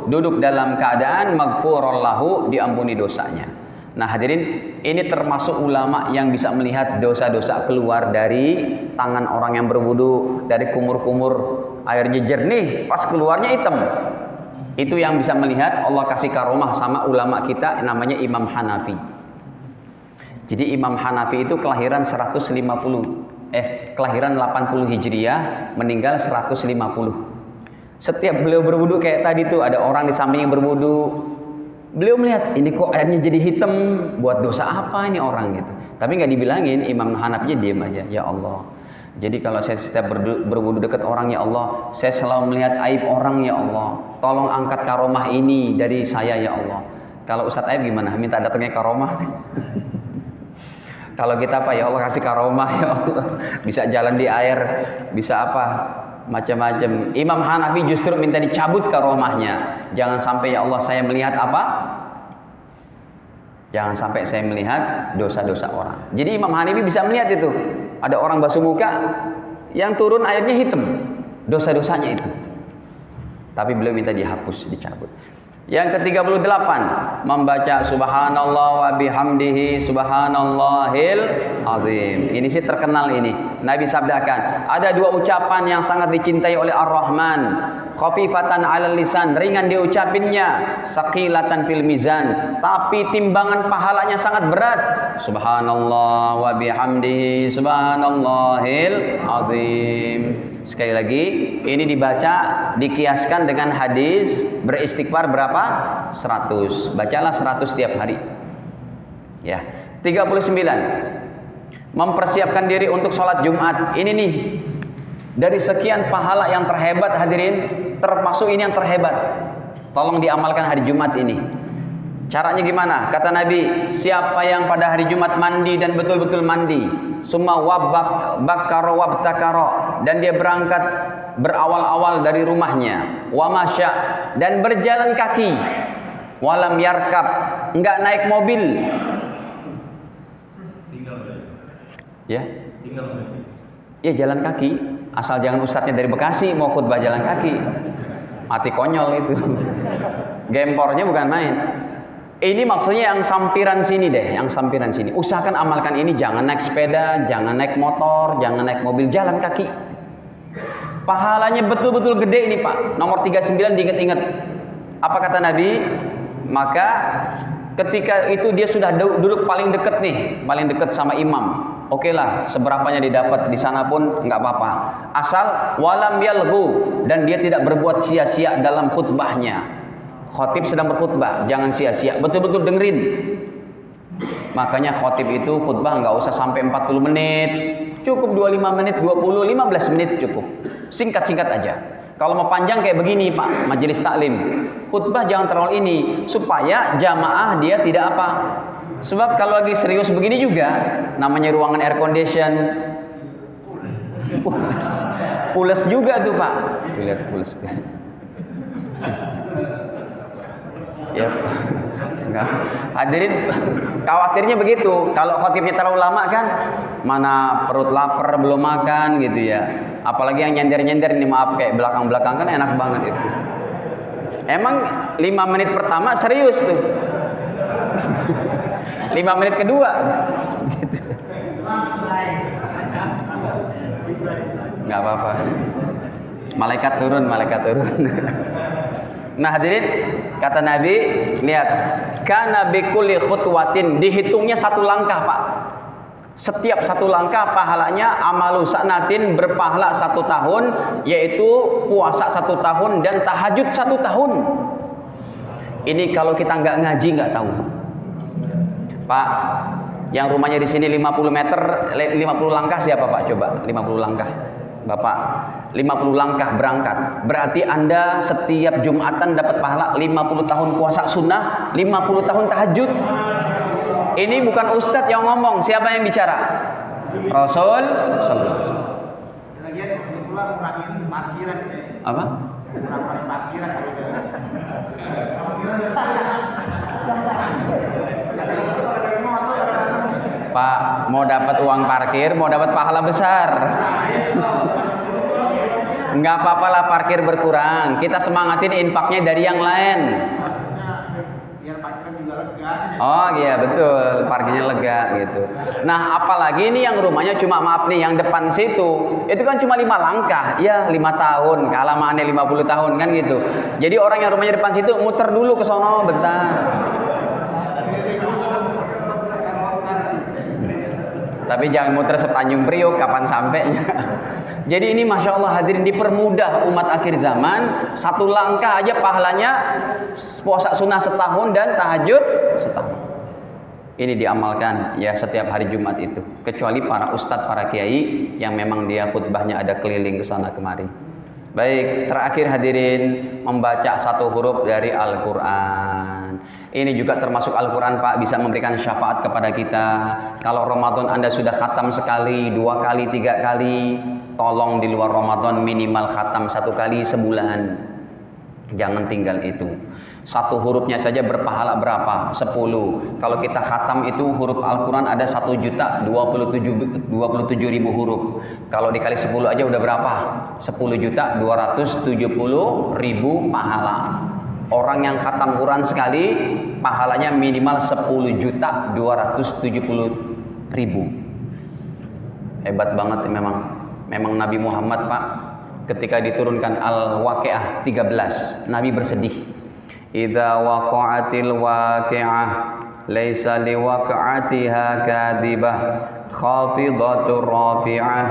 duduk dalam keadaan maghfuran lahu, diampuni dosanya. Nah hadirin, ini termasuk ulama yang bisa melihat dosa-dosa keluar dari tangan orang yang berwudu, dari kumur-kumur airnya jernih, pas keluarnya hitam. Itu yang bisa melihat. Allah kasih karomah sama ulama kita, namanya Imam Hanafi. Jadi Imam Hanafi itu kelahiran 80 Hijriah, meninggal 150. Setiap beliau berwudu kayak tadi tuh, ada orang di samping yang berwudu, beliau melihat, ini kok airnya jadi hitam, buat dosa apa ini orang gitu. Tapi nggak dibilangin, Imam Hanafinya diam aja. Ya Allah, jadi kalau saya setiap berwudu dekat orang, ya Allah, saya selalu melihat aib orang, ya Allah, tolong angkat karomah ini dari saya, ya Allah. Kalau Ustadz Aib gimana? Minta datangnya karomah. Kalau kita apa, ya Allah kasih karomah, ya Allah, bisa jalan di air, bisa apa, macam-macam. Imam Hanafi justru minta dicabut karomahnya. Jangan sampai, ya Allah, saya melihat apa? Jangan sampai saya melihat dosa-dosa orang. Jadi Imam Hanafi bisa melihat itu. Ada orang basuh muka yang turun airnya hitam, dosa-dosanya itu. Tapi beliau minta dihapus, dicabut. Yang ke-38, membaca subhanallah wa bihamdihi subhanallahil azim. Ini sih terkenal ini. Nabi sabdakan, ada dua ucapan yang sangat dicintai oleh Ar-Rahman, khafifatan 'alal lisan, ringan diucapinnya, saqilatan fil mizan, tapi timbangan pahalanya sangat berat. Subhanallah wa bihamdihi subhanallahil azim. Sekali lagi, ini dibaca, dikiaskan dengan hadis beristighfar berapa? 100. Bacalah 100 setiap hari. Ya. 39. Mempersiapkan diri untuk sholat Jumat. Ini nih, dari sekian pahala yang terhebat hadirin, termasuk ini yang terhebat. Tolong diamalkan hari Jumat ini. Caranya gimana? Kata Nabi, siapa yang pada hari Jumat mandi dan betul-betul mandi, summa wabbakaro wabtakaro, dan dia berangkat berawal-awal dari rumahnya, wa masya, dan berjalan kaki, walam yarkab, enggak naik mobil. Ya, tinggal ya jalan kaki. Asal jangan ustadznya dari Bekasi mau khutbah jalan kaki, mati konyol itu. Gempornya bukan main. Ini maksudnya yang sampiran sini deh, yang sampiran sini. Usahakan amalkan ini, jangan naik sepeda, jangan naik motor, jangan naik mobil, jalan kaki. Pahalanya betul-betul gede ini Pak. Nomor 39 diingat-ingat. Apa kata Nabi? Maka ketika itu dia sudah duduk paling dekat nih, paling dekat sama imam. Oke lah, seberapanya didapat di sana pun nggak apa-apa. Asal walam yalghu, dan dia tidak berbuat sia-sia dalam khutbahnya. Khotib sedang berkhutbah, jangan sia-sia, betul-betul dengerin. Makanya khotib itu khutbah nggak usah sampai 40 menit, cukup 25 menit, 20, 15 menit cukup. Singkat-singkat aja. Kalau mau panjang kayak begini Pak, majelis taklim, khutbah jangan terlalu ini, supaya jamaah dia tidak apa. Sebab kalau lagi serius begini juga, namanya ruangan air condition, pules juga tuh Pak. Tuh, lihat pules tuh. Ya, enggak. Hadirin, khawatirnya begitu. Kalau khotibnya terlalu lama kan, mana perut lapar belum makan gitu ya. Apalagi yang nyender-nyender ini, maaf kayak belakang-belakang kan enak banget itu. Emang 5 menit pertama serius tuh. 5 menit kedua gitu. Nggak apa-apa. Malaikat turun. Nah hadirin, kata Nabi, lihat, kana bikulli khutwatin, dihitungnya 1 langkah Pak. Setiap 1 langkah pahalanya amalu sanatin, berpahala 1 tahun, yaitu puasa 1 tahun dan tahajud 1 tahun. Ini kalau kita nggak ngaji nggak tahu. Pak, yang rumahnya di sini 50 meter, 50 langkah siapa Pak? Coba 50 langkah. Bapak, 50 langkah berangkat. Berarti Anda setiap Jumatan dapat pahala 50 tahun puasa sunnah, 50 tahun tahajud. Ini bukan ustadz yang ngomong, siapa yang bicara? Rasul sallallahu alaihi wasallam. lagian pula ngurangin parkiran ya. Apa? Ngurangin parkiran. Pak, mau dapat uang parkir, mau dapat pahala besar. Enggak apa-apa lah parkir berkurang. Kita semangatin infaknya dari yang lain. Biar parkiran juga lega. Oh iya betul, parkirnya lega gitu. Nah apalagi ini yang rumahnya cuma maaf nih yang depan situ, itu kan cuma 5 langkah, ya 5 tahun, kealamaannya 50 tahun kan gitu. Jadi orang yang rumahnya depan situ muter dulu ke sono bentar. Tapi jangan muter sepanjang Priok, kapan sampainya. Jadi ini Masya Allah hadirin, dipermudah umat akhir zaman. 1 langkah aja pahalanya puasa sunnah setahun dan tahajud setahun. Ini diamalkan ya setiap hari Jumat itu. Kecuali para ustadz, para kiai yang memang dia khutbahnya ada keliling ke sana kemari. Baik, terakhir hadirin, membaca 1 huruf dari Al-Quran. Ini juga termasuk Al-Quran Pak, bisa memberikan syafaat kepada kita. Kalau Ramadan Anda sudah khatam sekali, 2 kali, 3 kali, tolong di luar Ramadan minimal khatam 1 kali sebulan. Jangan tinggal itu. 1 hurufnya saja berpahala berapa? 10. Kalau kita khatam itu huruf Al-Quran ada 1.027.000 huruf. Kalau dikali 10 aja udah berapa? 10.270.000 pahala. Orang yang khatam Quran sekali pahalanya minimal 10.270.000. Hebat banget memang Nabi Muhammad Pak, ketika diturunkan Al-Waqi'ah 13, Nabi bersedih. Idza waqa'atil waqi'ah laisa liwaqa'atiha kadhibah khafidatur rafi'ah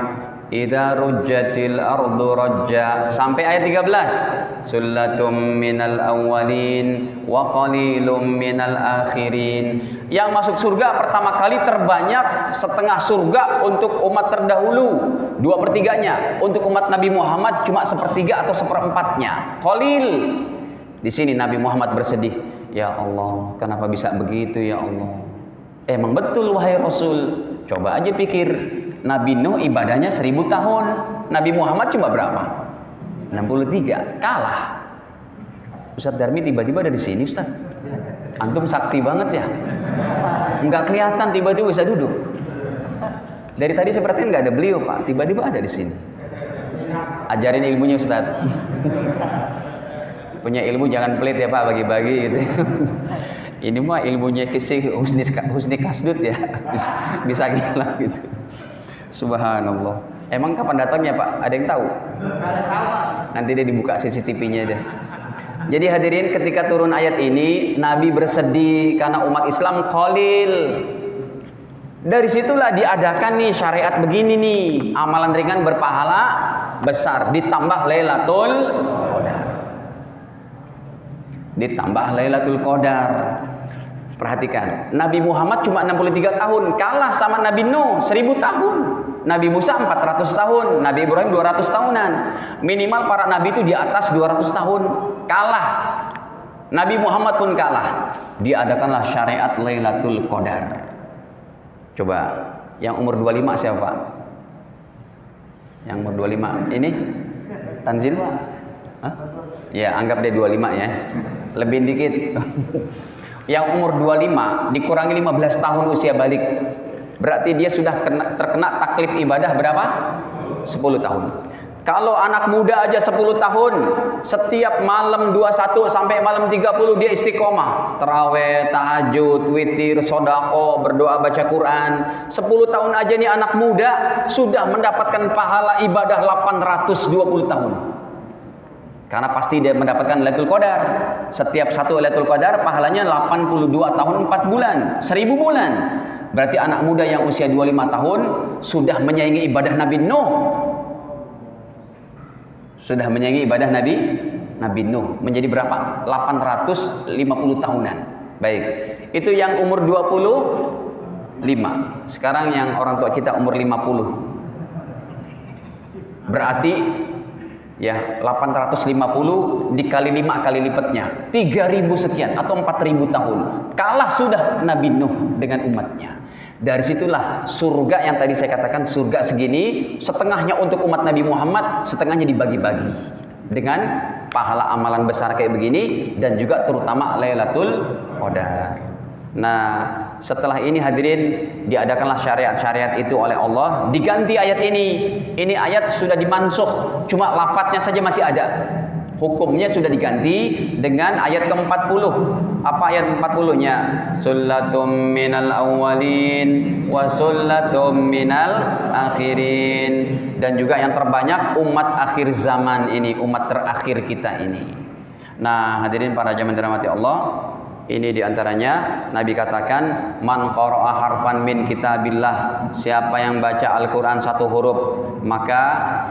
idza rujjatil ardu rajja, sampai ayat 13. Sullatum minal awwalin wa qalilum minal akhirin. Yang masuk surga pertama kali terbanyak setengah surga untuk umat terdahulu, 2/3-nya. Untuk umat Nabi Muhammad cuma 1/3 atau 1/4-nya. Qalil. Di sini Nabi Muhammad bersedih, ya Allah, kenapa bisa begitu ya Allah? Emang betul wahai Rasul. Coba aja pikir, Nabi Nuh ibadahnya 1000 tahun, Nabi Muhammad cuma berapa? 63, kalah. Ustadz Darmi tiba-tiba ada di sini Ustadz. Antum sakti banget ya. Enggak kelihatan tiba-tiba bisa duduk. Dari tadi sepertinya nggak ada beliau Pak, tiba-tiba ada di sini. Ajarin ilmunya Ustaz. Punya ilmu jangan pelit ya Pak, bagi-bagi gitu. Ini mah ilmunya kisi husni kasdut ya, bisa gila gitu. Subhanallah. Emang kapan datangnya Pak? Ada yang tahu? Ada tahu. Nanti dia dibuka CCTV-nya deh. Jadi hadirin, ketika turun ayat ini, Nabi bersedih karena umat Islam qalil. Dari situlah diadakan nih syariat begini nih, amalan ringan berpahala besar, ditambah Lailatul Qadar. Ditambah Lailatul Qadar. Perhatikan, Nabi Muhammad cuma 63 tahun, kalah sama Nabi Nuh 1000 tahun. Nabi Musa 400 tahun, Nabi Ibrahim 200 tahunan. Minimal para nabi itu di atas 200 tahun, kalah. Nabi Muhammad pun kalah. Diadakanlah syariat Lailatul Qadar. Coba, yang umur 25 siapa? Yang umur 25 ini Tanzil Pak? Hah? Ya, anggap dia 25 ya. Lebih dikit. Yang umur 25 dikurangi 15 tahun usia balik. Berarti dia sudah terkena taklif ibadah berapa? 10 tahun. Kalau anak muda aja 10 tahun, setiap malam 21 sampai malam 30 dia istiqomah. Tarawih, tahajud, witir, sodako, berdoa, baca Quran. 10 tahun aja nih anak muda sudah mendapatkan pahala ibadah 820 tahun. Karena pasti dia mendapatkan Lailatul Qadar. Setiap satu Lailatul Qadar pahalanya 82 tahun 4 bulan, 1000 bulan. Berarti anak muda yang usia 25 tahun sudah menyaingi ibadah Nabi Nuh. Sudah menyaingi ibadah Nabi Nuh. Menjadi berapa? 850 tahunan. Baik. Itu yang umur 25. Sekarang yang orang tua kita umur 50. Berarti ya 850 dikali 5 kali lipatnya 3000 sekian atau 4000 tahun. Kalah sudah Nabi Nuh dengan umatnya. Dari situlah surga yang tadi saya katakan, surga segini, setengahnya untuk umat Nabi Muhammad, setengahnya dibagi-bagi dengan pahala amalan besar kayak begini, dan juga terutama Lailatul Qadar. Nah, setelah ini hadirin, diadakanlah syariat-syariat itu oleh Allah, diganti ayat ini. Ini ayat sudah dimansuh, cuma lafadznya saja masih ada. Hukumnya sudah diganti dengan ayat ke-40. Apa ayat 40-nya? Sullatum minal awwalin wa sullatum minal akhirin. Dan juga yang terbanyak umat akhir zaman ini, umat terakhir kita ini. Nah, hadirin para jamaah dirahmati Allah, ini diantaranya Nabi katakan, man qara'a harfan min kitabillah, siapa yang baca Al-Quran satu huruf, maka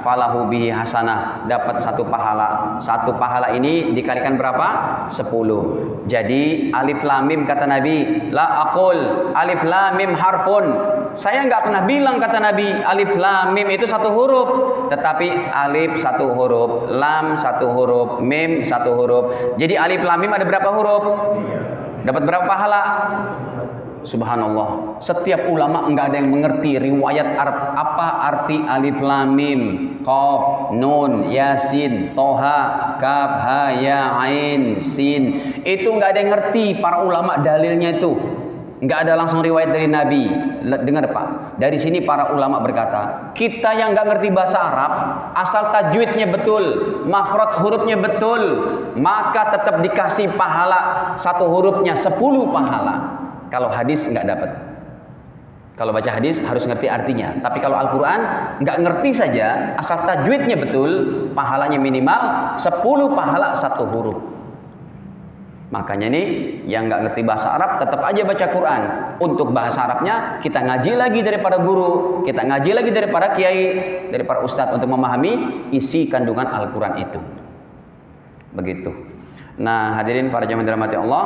falahu bihi hasanah, dapat satu pahala. Satu pahala ini dikalikan berapa? 10. Jadi alif lam mim, kata Nabi, la aqul alif lam mim harfun, saya nggak pernah bilang, kata Nabi, alif lam mim itu satu huruf, tetapi alif satu huruf, lam satu huruf, mim satu huruf. Jadi alif lam mim ada berapa huruf? Dapat berapa pahala? Subhanallah. Setiap ulama enggak ada yang mengerti riwayat Arab apa arti alif lam mim, qaf, nun, yasin, toha, kaf, ha, ya, ain, sin. Itu enggak ada yang ngerti para ulama dalilnya itu. Enggak ada langsung riwayat dari Nabi. Dengar Pak, dari sini para ulama berkata, kita yang enggak ngerti bahasa Arab, asal tajwidnya betul, makhraj hurufnya betul, maka tetap dikasih pahala satu hurufnya 10 pahala. Kalau hadis enggak dapat. Kalau baca hadis harus ngerti artinya. Tapi kalau Al-Quran enggak ngerti saja, asal tajwidnya betul, pahalanya minimal 10 pahala satu huruf. Makanya nih, yang nggak ngerti bahasa Arab tetap aja baca Quran. Untuk bahasa Arabnya kita ngaji lagi dari para guru, kita ngaji lagi dari para kiai, dari para ustadz untuk memahami isi kandungan Al-Quran itu. Begitu. Nah, hadirin para jamaah dirahmati Allah,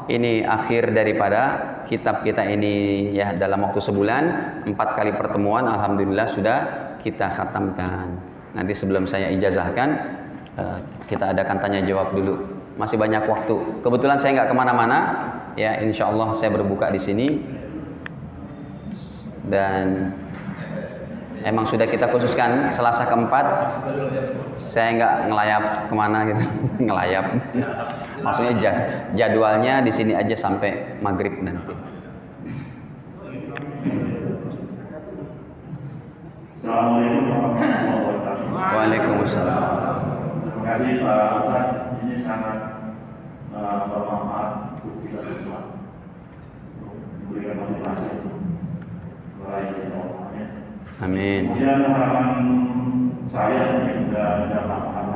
ini akhir daripada kitab kita ini ya, dalam waktu sebulan 4 kali pertemuan, alhamdulillah sudah kita khatamkan. Nanti sebelum saya ijazahkan, kita adakan tanya jawab dulu. Masih banyak waktu. Kebetulan saya nggak kemana-mana, ya insya Allah saya berbuka di sini. Dan emang sudah kita khususkan Selasa keempat, saya nggak ngelayap kemana gitu, ngelayap. Maksudnya jadwalnya di sini aja sampai maghrib nanti. Assalamualaikum warahmatullahi wabarakatuh. Waalaikumsalam. Terima kasih Pak Ustaz. Ini sangat bermanfaat untuk kita semua. Memberikan motivasi untuk meraih kehidupannya. Amin. Kemudian harapan saya mungkin sudah paham.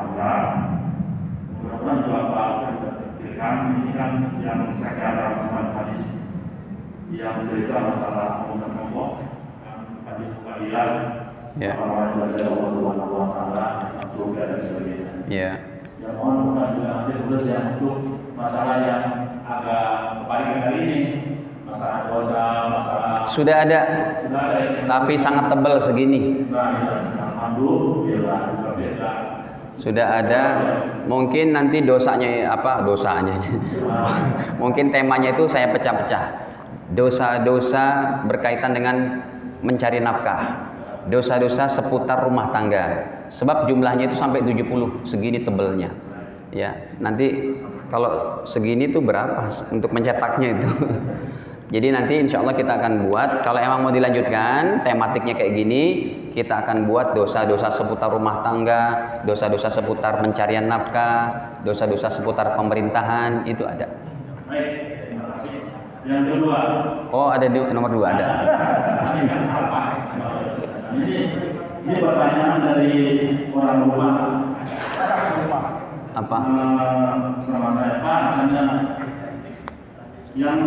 Mudah-mudahan juga Pak Ustaz pikirkan ini kan yang saya katakan hadis yang cerita masalah amunan Allah, hadis keadilan, orang-orang dari Allah Subhanahu Wa Taala, surga dan sebagainya. Ya. Yang mohon Ustaz juga nanti tulis yang untuk masalah yang agak kebalikan kali ini, masalah dosa, masalah Sudah ada, ya. tapi sangat tebal segini. Nah, ya, alhamdulillah, berbeda. Sudah ada. Mungkin nanti dosanya mungkin temanya itu saya pecah-pecah. Dosa-dosa berkaitan dengan mencari nafkah. Dosa-dosa seputar rumah tangga. Sebab jumlahnya itu sampai 70, segini tebelnya. Ya, nanti kalau segini tuh berapa untuk mencetaknya itu? Jadi nanti insya Allah kita akan buat, kalau emang mau dilanjutkan tematiknya kayak gini, kita akan buat dosa-dosa seputar rumah tangga, dosa-dosa seputar pencarian nafkah, dosa-dosa seputar pemerintahan, itu ada. Baik, terima kasih. Yang kedua, Oh, ada nomor 2 ada. ini pertanyaan dari orang rumah. Apa? Sama saya Pak, hanya yang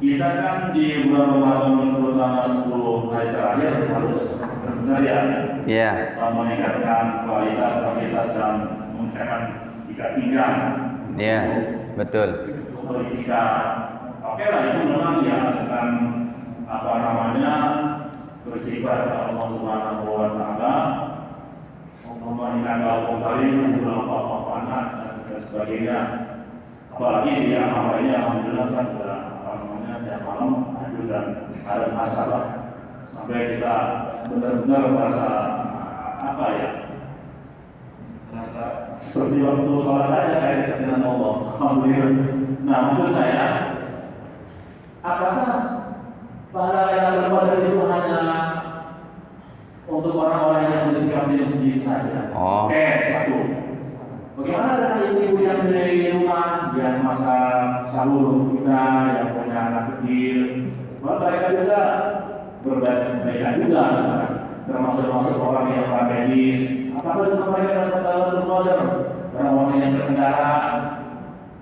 kita kan di bulan Ramadan terutama 10 hari terakhir harus benar ya, Iya. meningkatkan kualitas dan meningkatkan ikat pinggang. Iya, betul. Politika, oke lah itu memang ya dengan apa namanya bersifat Allah Subhanahu Wa Taala, memeningkan kalau kali apa dan sebagainya. Apalagi di amal ini alhamdulillah kan sudah tiap malam itu dan ada masalah sampai kita benar-benar merasa apa ya, merasa seperti waktu sholat aja kayak dengan Allah. Alhamdulillah. Nah, maksud saya, apakah pahala yang berpada itu hanya untuk orang-orang yang bersikap diri sendiri saja? Oh. Oke, satu. Bagaimana dengan ibu-ibu yang di rumah yang masak sahur untuk kita, yang punya anak kecil? Mereka juga berbeda juga, termasuk orang yang medis. Apakah juga mereka dalam berkeluarga, orang-orang yang berkendara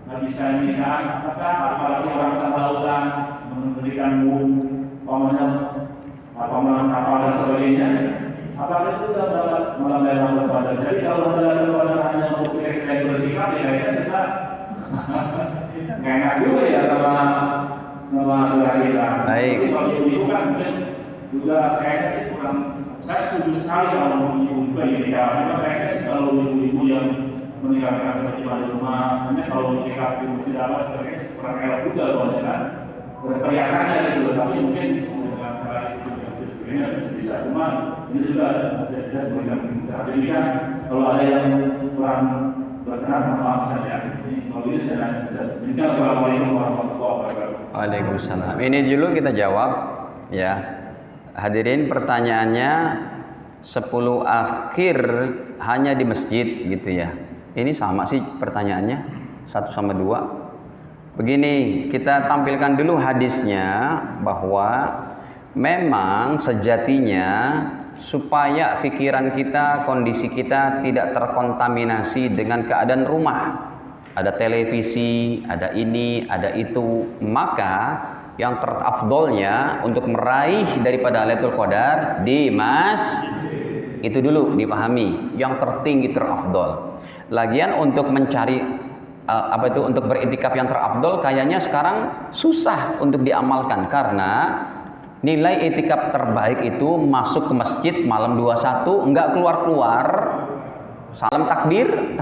nggak bisa nikah? Apakah apalagi orang tengah lautan memberikan pamannya kapal dan sebagainya? Apakah itu juga dalam berkeluarga? Jadi kalau dalam berkeluarga hanya untuk kita bernikah, ya kita nggak enak juga ya sama saudara kita. Baik. Tapi kalau ibu kan mungkin juga kayaknya sih kurang. Saya setuju sekali kalau ibu juga ini ya. Kayaknya sih kalau ibu-ibu yang meninggalkan kewajiban di rumah, hanya kalau menikah di masjid Allah, kayaknya kurang elok juga kalau kan. Kelihatannya gitu, tapi mungkin dengan cara itu sebenarnya bisa. Cuma ini juga tidak berikan cara demikian. Kalau ada yang kurang berkenan, maaf saja. Kalau ini saya demikian. Assalamualaikum warahmatullahi wabarakatuh. Waalaikumsalam. Ini dulu kita jawab ya. Hadirin, pertanyaannya 10 akhir hanya di masjid gitu ya. Ini sama sih pertanyaannya, 1 sama 2. Begini, kita tampilkan dulu hadisnya bahwa memang sejatinya supaya pikiran kita, kondisi kita tidak terkontaminasi dengan keadaan rumah. Ada televisi, ada ini, ada itu, maka yang terafdolnya untuk meraih daripada Lailatul Qadar di itu dulu dipahami, yang tertinggi terafdol. Lagian untuk mencari untuk beriktikaf yang terafdol kayaknya sekarang susah untuk diamalkan karena nilai iktikaf terbaik itu masuk ke masjid malam 21 enggak keluar-keluar, salam takbir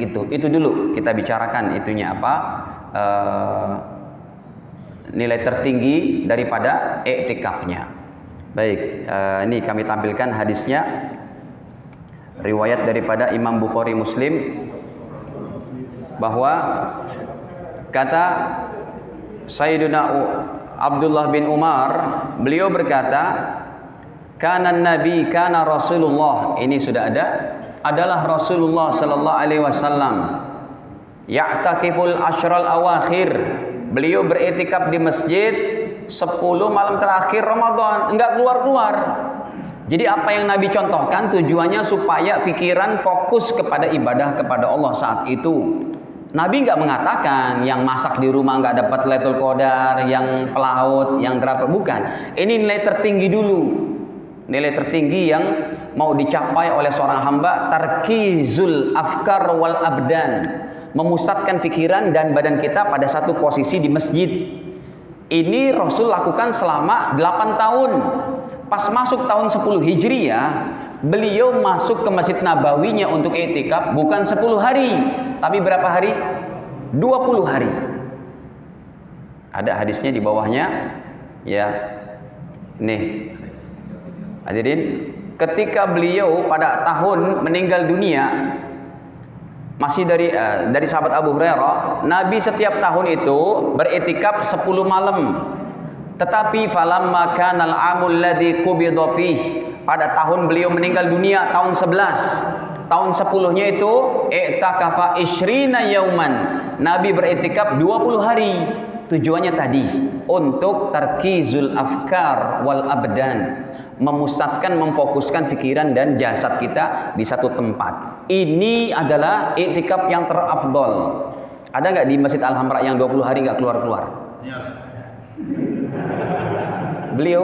gitu. Itu dulu kita bicarakan itunya apa, nilai tertinggi daripada iktikafnya. Baik, ini kami tampilkan hadisnya, riwayat daripada Imam Bukhari Muslim, bahwa kata Sayyidina Abdullah bin Umar, beliau berkata, kana nabi, kana Rasulullah. Ini sudah ada, adalah Rasulullah sallallahu alaihi wasallam. Ya'takiful asyral awakhir. Beliau beretikaf di masjid 10 malam terakhir Ramadan, enggak keluar-keluar. Jadi apa yang Nabi contohkan tujuannya supaya pikiran fokus kepada ibadah kepada Allah saat itu. Nabi nggak mengatakan yang masak di rumah nggak dapat Lailatul Qadar, yang pelaut, yang berapa, bukan. Ini nilai tertinggi dulu. Nilai tertinggi yang mau dicapai oleh seorang hamba, tarkizul afkar wal abdan. Memusatkan pikiran dan badan kita pada satu posisi di masjid. Ini Rasul lakukan selama 8 tahun. Pas masuk tahun 10 Hijriah, beliau masuk ke Masjid Nabawinya untuk i'tikaf bukan 10 hari, tapi berapa hari? 20 hari. Ada hadisnya di bawahnya. Ya. Nih. Hadirin, ketika beliau pada tahun meninggal dunia, masih dari sahabat Abu Hurairah, Nabi setiap tahun itu beriktikaf 10 malam. Tetapi falamma kanal amul ladzi qubida fih, pada tahun beliau meninggal dunia tahun 11, tahun 10-nya itu i'takafa isyrina yauman. Nabi beriktikaf 20 hari. Tujuannya tadi untuk tarkizul afkar wal abdan, memusatkan, memfokuskan pikiran dan jasad kita di satu tempat. Ini adalah i'tikaf yang terafdol. Ada nggak di Masjid Al-Hamra yang 20 hari nggak keluar-keluar? Beliau?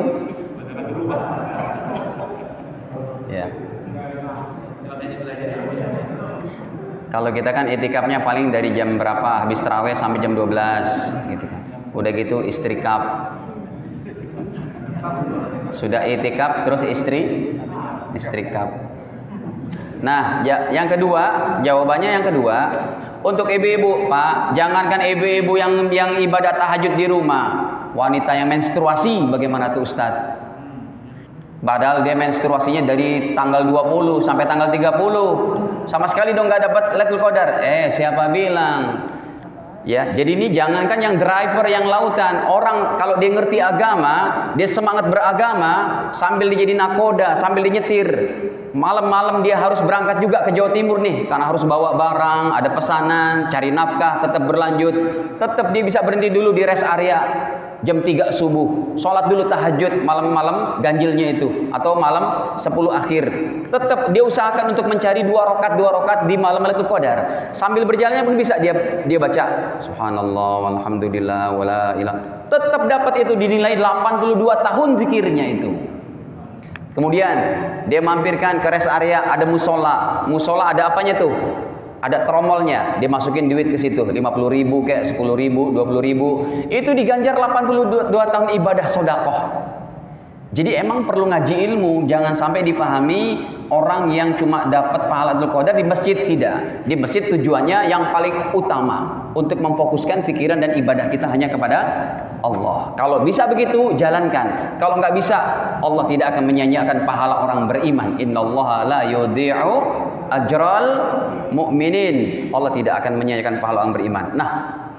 Ya. Kalau kita kan i'tikafnya paling dari jam berapa, habis tarawih sampai jam 12 gitu kan. Udah gitu istrikaf. Sudah i'tikaf terus istrikaf. Nah, yang kedua, jawabannya yang kedua, untuk ibu-ibu, Pak, jangankan ibu-ibu yang ibadah tahajud di rumah, wanita yang menstruasi bagaimana tuh Ustadz? Padahal dia menstruasinya dari tanggal 20 sampai tanggal 30. Sama sekali dong nggak dapat Lailatul Qadar. Siapa bilang? Ya, jadi ini jangankan yang driver yang lautan, orang kalau dia ngerti agama, dia semangat beragama, sambil dia jadi nakoda, sambil dia nyetir, malam-malam dia harus berangkat juga ke Jawa Timur nih, karena harus bawa barang, ada pesanan, cari nafkah, tetap berlanjut, tetap dia bisa berhenti dulu di rest area jam 3 subuh, sholat dulu tahajud malam-malam ganjilnya itu, atau malam 10 akhir, tetap dia usahakan untuk mencari 2 rakaat di malam Lailatul Qadar. Sambil berjalannya pun bisa dia baca subhanallah walhamdulillah wala ilah, tetap dapat itu, dinilai 82 tahun zikirnya itu. Kemudian dia mampirkan ke rest area, ada musola ada apanya tuh? Ada tromolnya, dia masukin duit ke situ, 50.000 kayak 10.000, 20.000. Itu diganjar 82 tahun ibadah sedekah. Jadi emang perlu ngaji ilmu, jangan sampai dipahami orang yang cuma dapat pahala Lailatul Qadar di masjid, tidak. Di masjid tujuannya yang paling utama untuk memfokuskan pikiran dan ibadah kita hanya kepada Allah. Kalau bisa begitu, jalankan. Kalau nggak bisa, Allah tidak akan menyia-nyiakan pahala orang beriman. Innallaha la yudhi'u ajral mu'minin. Allah tidak akan menyia-nyiakan pahala orang beriman. Nah,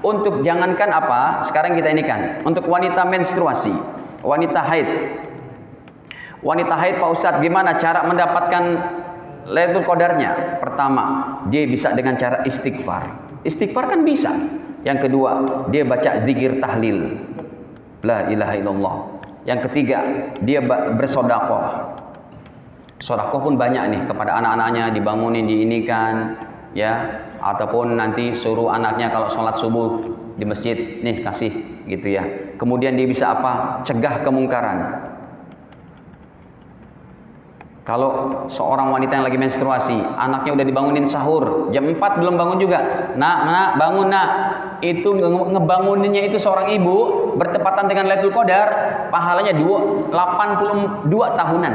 untuk jangankan apa, sekarang kita ini kan, untuk wanita menstruasi, wanita haid. Wanita haid, Pak Ustadz, gimana cara mendapatkan Lailatul Qadarnya? Pertama, dia bisa dengan cara istighfar. Istighfar kan bisa. Yang kedua, dia baca zikir tahlil, la ilaha illallah. Yang ketiga, dia bersedekah. Sedekah pun banyak nih, kepada anak-anaknya dibangunin, diinikan, ya, ataupun nanti suruh anaknya kalau sholat subuh di masjid, nih kasih gitu ya. Kemudian dia bisa apa? Cegah kemungkaran. Kalau seorang wanita yang lagi menstruasi, anaknya udah dibangunin sahur, jam 4 belum bangun juga. Nak, bangun nak. Itu ngebanguninnya itu seorang ibu bertepatan dengan Lailatul Qadar, pahalanya 82 tahunan.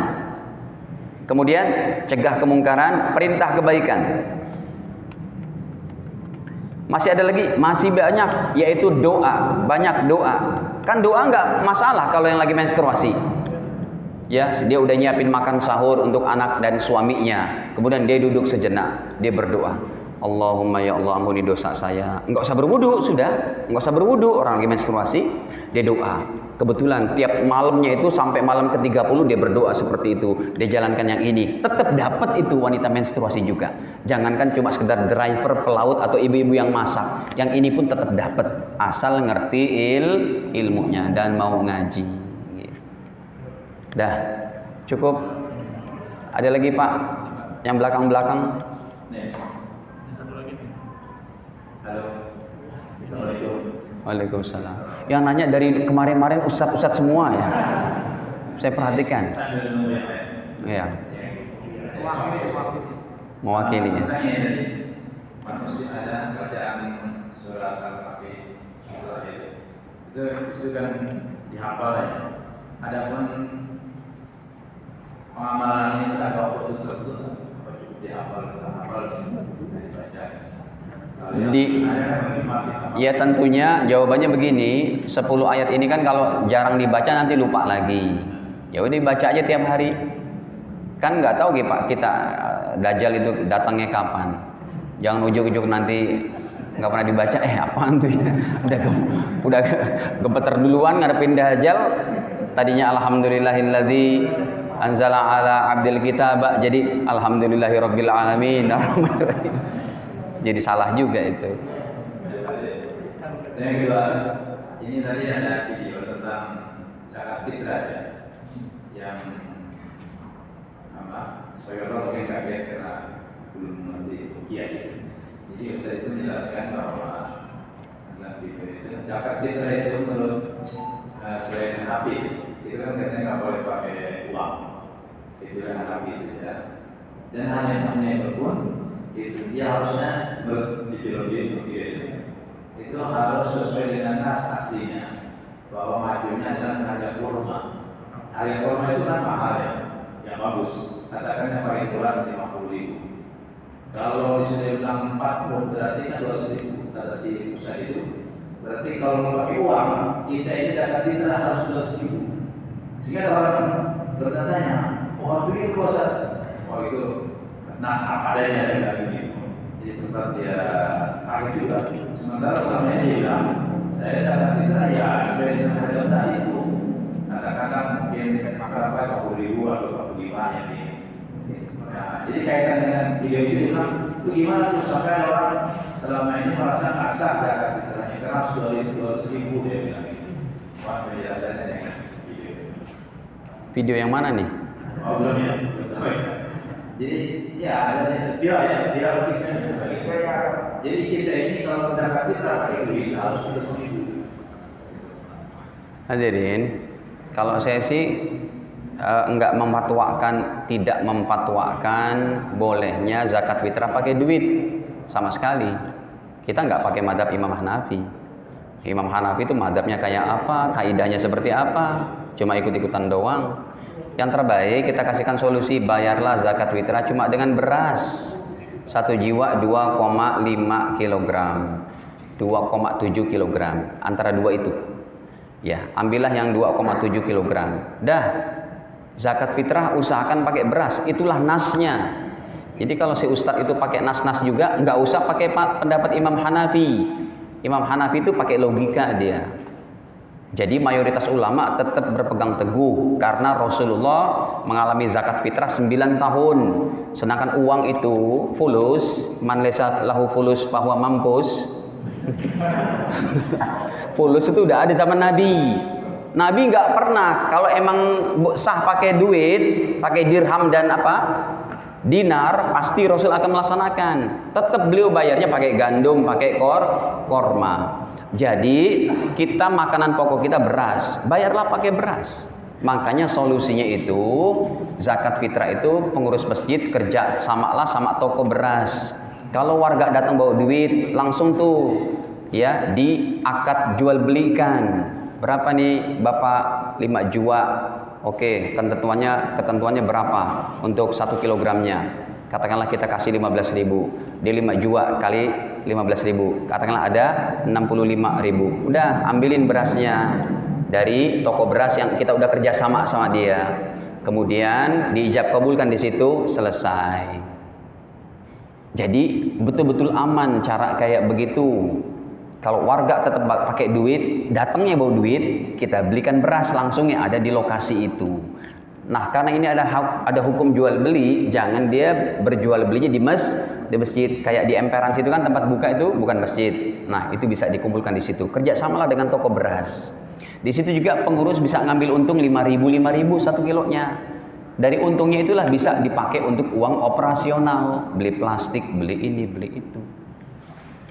Kemudian cegah kemungkaran, perintah kebaikan. Masih ada lagi, masih banyak, yaitu doa, banyak doa. Kan doa nggak masalah kalau yang lagi menstruasi. Ya, dia udah nyiapin makan sahur untuk anak dan suaminya. Kemudian dia duduk sejenak, dia berdoa. Allahumma ya Allah ampuni dosa saya. Enggak usah berwudu, sudah. Enggak usah berwudu, orang lagi menstruasi, dia doa. Kebetulan tiap malamnya itu sampai malam ke-30 dia berdoa seperti itu. Dia jalankan yang ini. Tetap dapat itu wanita menstruasi juga. Jangankan cuma sekedar driver, pelaut atau ibu-ibu yang masak. Yang ini pun tetap dapat asal ngerti ilmunya dan mau ngaji. Dah, cukup. Ada lagi Pak? Yang belakang-belakang. Halo. Assalamualaikum. Waalaikumsalam. Yang nanya dari kemarin-kemarin ustadz-ustadz semua ya. Saya perhatikan. Iya. Mewakili ya. Manusia ada kerjaan surat al-Fatih itu kan dihafal ya. Adapun pengamalan itu ada waktu tertentu cukup dihafal dibaca. Ya tentunya jawabannya begini, 10 ayat ini kan kalau jarang dibaca nanti lupa lagi. Ya udah dibaca aja tiap hari. Kan nggak tahu gitu Pak, kita Dajjal itu datangnya kapan. Jangan ujuk-ujuk nanti nggak pernah dibaca, apaan tuh ya? Udah gemeter duluan ngadepin Dajjal. Tadinya alhamdulillahilladzi anzala ala abdil kitab, jadi alhamdulillahirabbil alamin. Jadi salah juga itu. Yang kedua, ini tadi ada video tentang zakat fitrah ya, yang sebagai orang mungkin kaget karena belum mengerti kias. Jadi Ustaz itu menjelaskan bahwa dalam video itu zakat fitrah itu menurut selain Hanafi itu kan katanya nggak boleh pakai uang, itu yang Hanafi saja. Dan hanya berpun itu dia harusnya itu harus sesuai dengan nas aslinya bahwa majunya adalah harga kurma. Harga kurma itu kan mahal ya, yang bagus. Katakan yang paling kurang 50.000. Kalau disudah bilang 40 berarti kan 200.000 kata si usaha itu. Berarti kalau mau pakai uang kita ini zakat fitrah harus 200.000. Sehingga orang bertanya, begitu Ustaz? Itu nas apa adanya dari ini. Jadi sempat dia kaget juga. Sementara selama ini dia bilang, saya zakat fitrah ya sesuai dengan harga tadi itu. Katakan mungkin berapa 40.000 atau 45 yang ini. Nah, jadi kaitan dengan video itu bilang, itu gimana tuh sampai orang selama ini merasa kasar zakat fitrahnya karena harus 200.000 dia bilang itu. Wah, penjelasannya dengan video. Video yang mana nih? Oh belum ya, Jadi ya ada dia kita. Jadi kita ini kalau zakat fitrah pakai duit harus 200.000. Hadirin, kalau saya sih enggak memfatwakan, tidak memfatwakan bolehnya zakat fitrah pakai duit sama sekali. Kita enggak pakai mazhab Imam Hanafi. Imam Hanafi itu mazhabnya kayak apa, kaidahnya seperti apa, cuma ikut-ikutan doang. Yang terbaik kita kasihkan solusi, bayarlah zakat fitrah cuma dengan beras 1 jiwa 2,5 kg 2,7 kg antara dua itu ya, ambillah yang 2,7 kg. Dah, zakat fitrah usahakan pakai beras, itulah nasnya. Jadi kalau si ustadz itu pakai nas-nas juga, nggak usah pakai pendapat Imam Hanafi. Imam Hanafi itu pakai logika dia. Jadi mayoritas ulama tetap berpegang teguh karena Rasulullah mengalami zakat fitrah 9 tahun. Sedangkan uang itu fulus, man laysa lahu fulus fahuwa mampus. Fulus itu udah ada zaman Nabi. Nabi nggak pernah, kalau emang sah pakai duit, pakai dirham dan dinar, pasti Rasul akan melaksanakan. Tetap beliau bayarnya pakai gandum, pakai korma. Jadi kita makanan pokok kita beras, bayarlah pakai beras. Makanya solusinya itu zakat fitrah itu pengurus masjid kerja samalah sama toko beras. Kalau warga datang bawa duit, langsung tuh ya diakad jual belikan. Berapa nih Bapak? 5 juta. Oke, ketentuannya berapa untuk 1 kilogramnya? Katakanlah kita kasih 15.000. Dia 5 juta kali 15.000. Katakanlah ada 65.000. Udah, ambilin berasnya dari toko beras yang kita udah kerja sama dia. Kemudian diijab kabulkan di situ, selesai. Jadi betul-betul aman cara kayak begitu. Kalau warga tetap pakai duit, datangnya bawa duit, kita belikan beras langsung yang ada di lokasi itu. Nah, karena ini ada hukum jual beli, jangan dia berjual belinya di masjid. Kayak di emperan situ kan tempat buka itu bukan masjid. Nah, itu bisa dikumpulkan di situ. Kerjasamalah dengan toko beras. Di situ juga pengurus bisa ngambil untung 5.000 1 kilonya. Dari untungnya itulah bisa dipakai untuk uang operasional, beli plastik, beli ini, beli itu.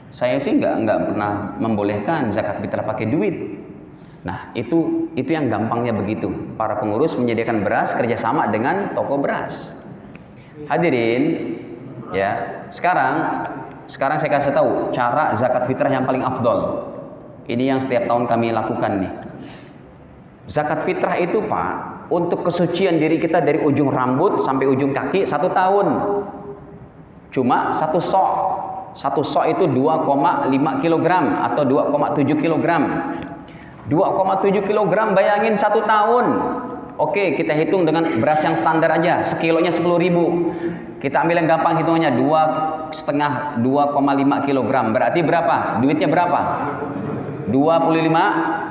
Saya sih nggak pernah membolehkan zakat fitrah pakai duit. Nah, itu yang gampangnya begitu. Para pengurus menyediakan beras kerjasama dengan toko beras. Hadirin, ya. Sekarang saya kasih tahu cara zakat fitrah yang paling afdol. Ini yang setiap tahun kami lakukan nih. Zakat fitrah itu, Pak, untuk kesucian diri kita dari ujung rambut sampai ujung kaki 1 tahun. Cuma 1 sok. 1 sok itu 2,5 kg atau 2,7 kg. 2,7 kg bayangin 1 tahun. Oke, kita hitung dengan beras yang standar aja, sekilonya 10.000. Kita ambil yang gampang hitungannya, 2,5 kg. Berarti berapa? Duitnya berapa? 25.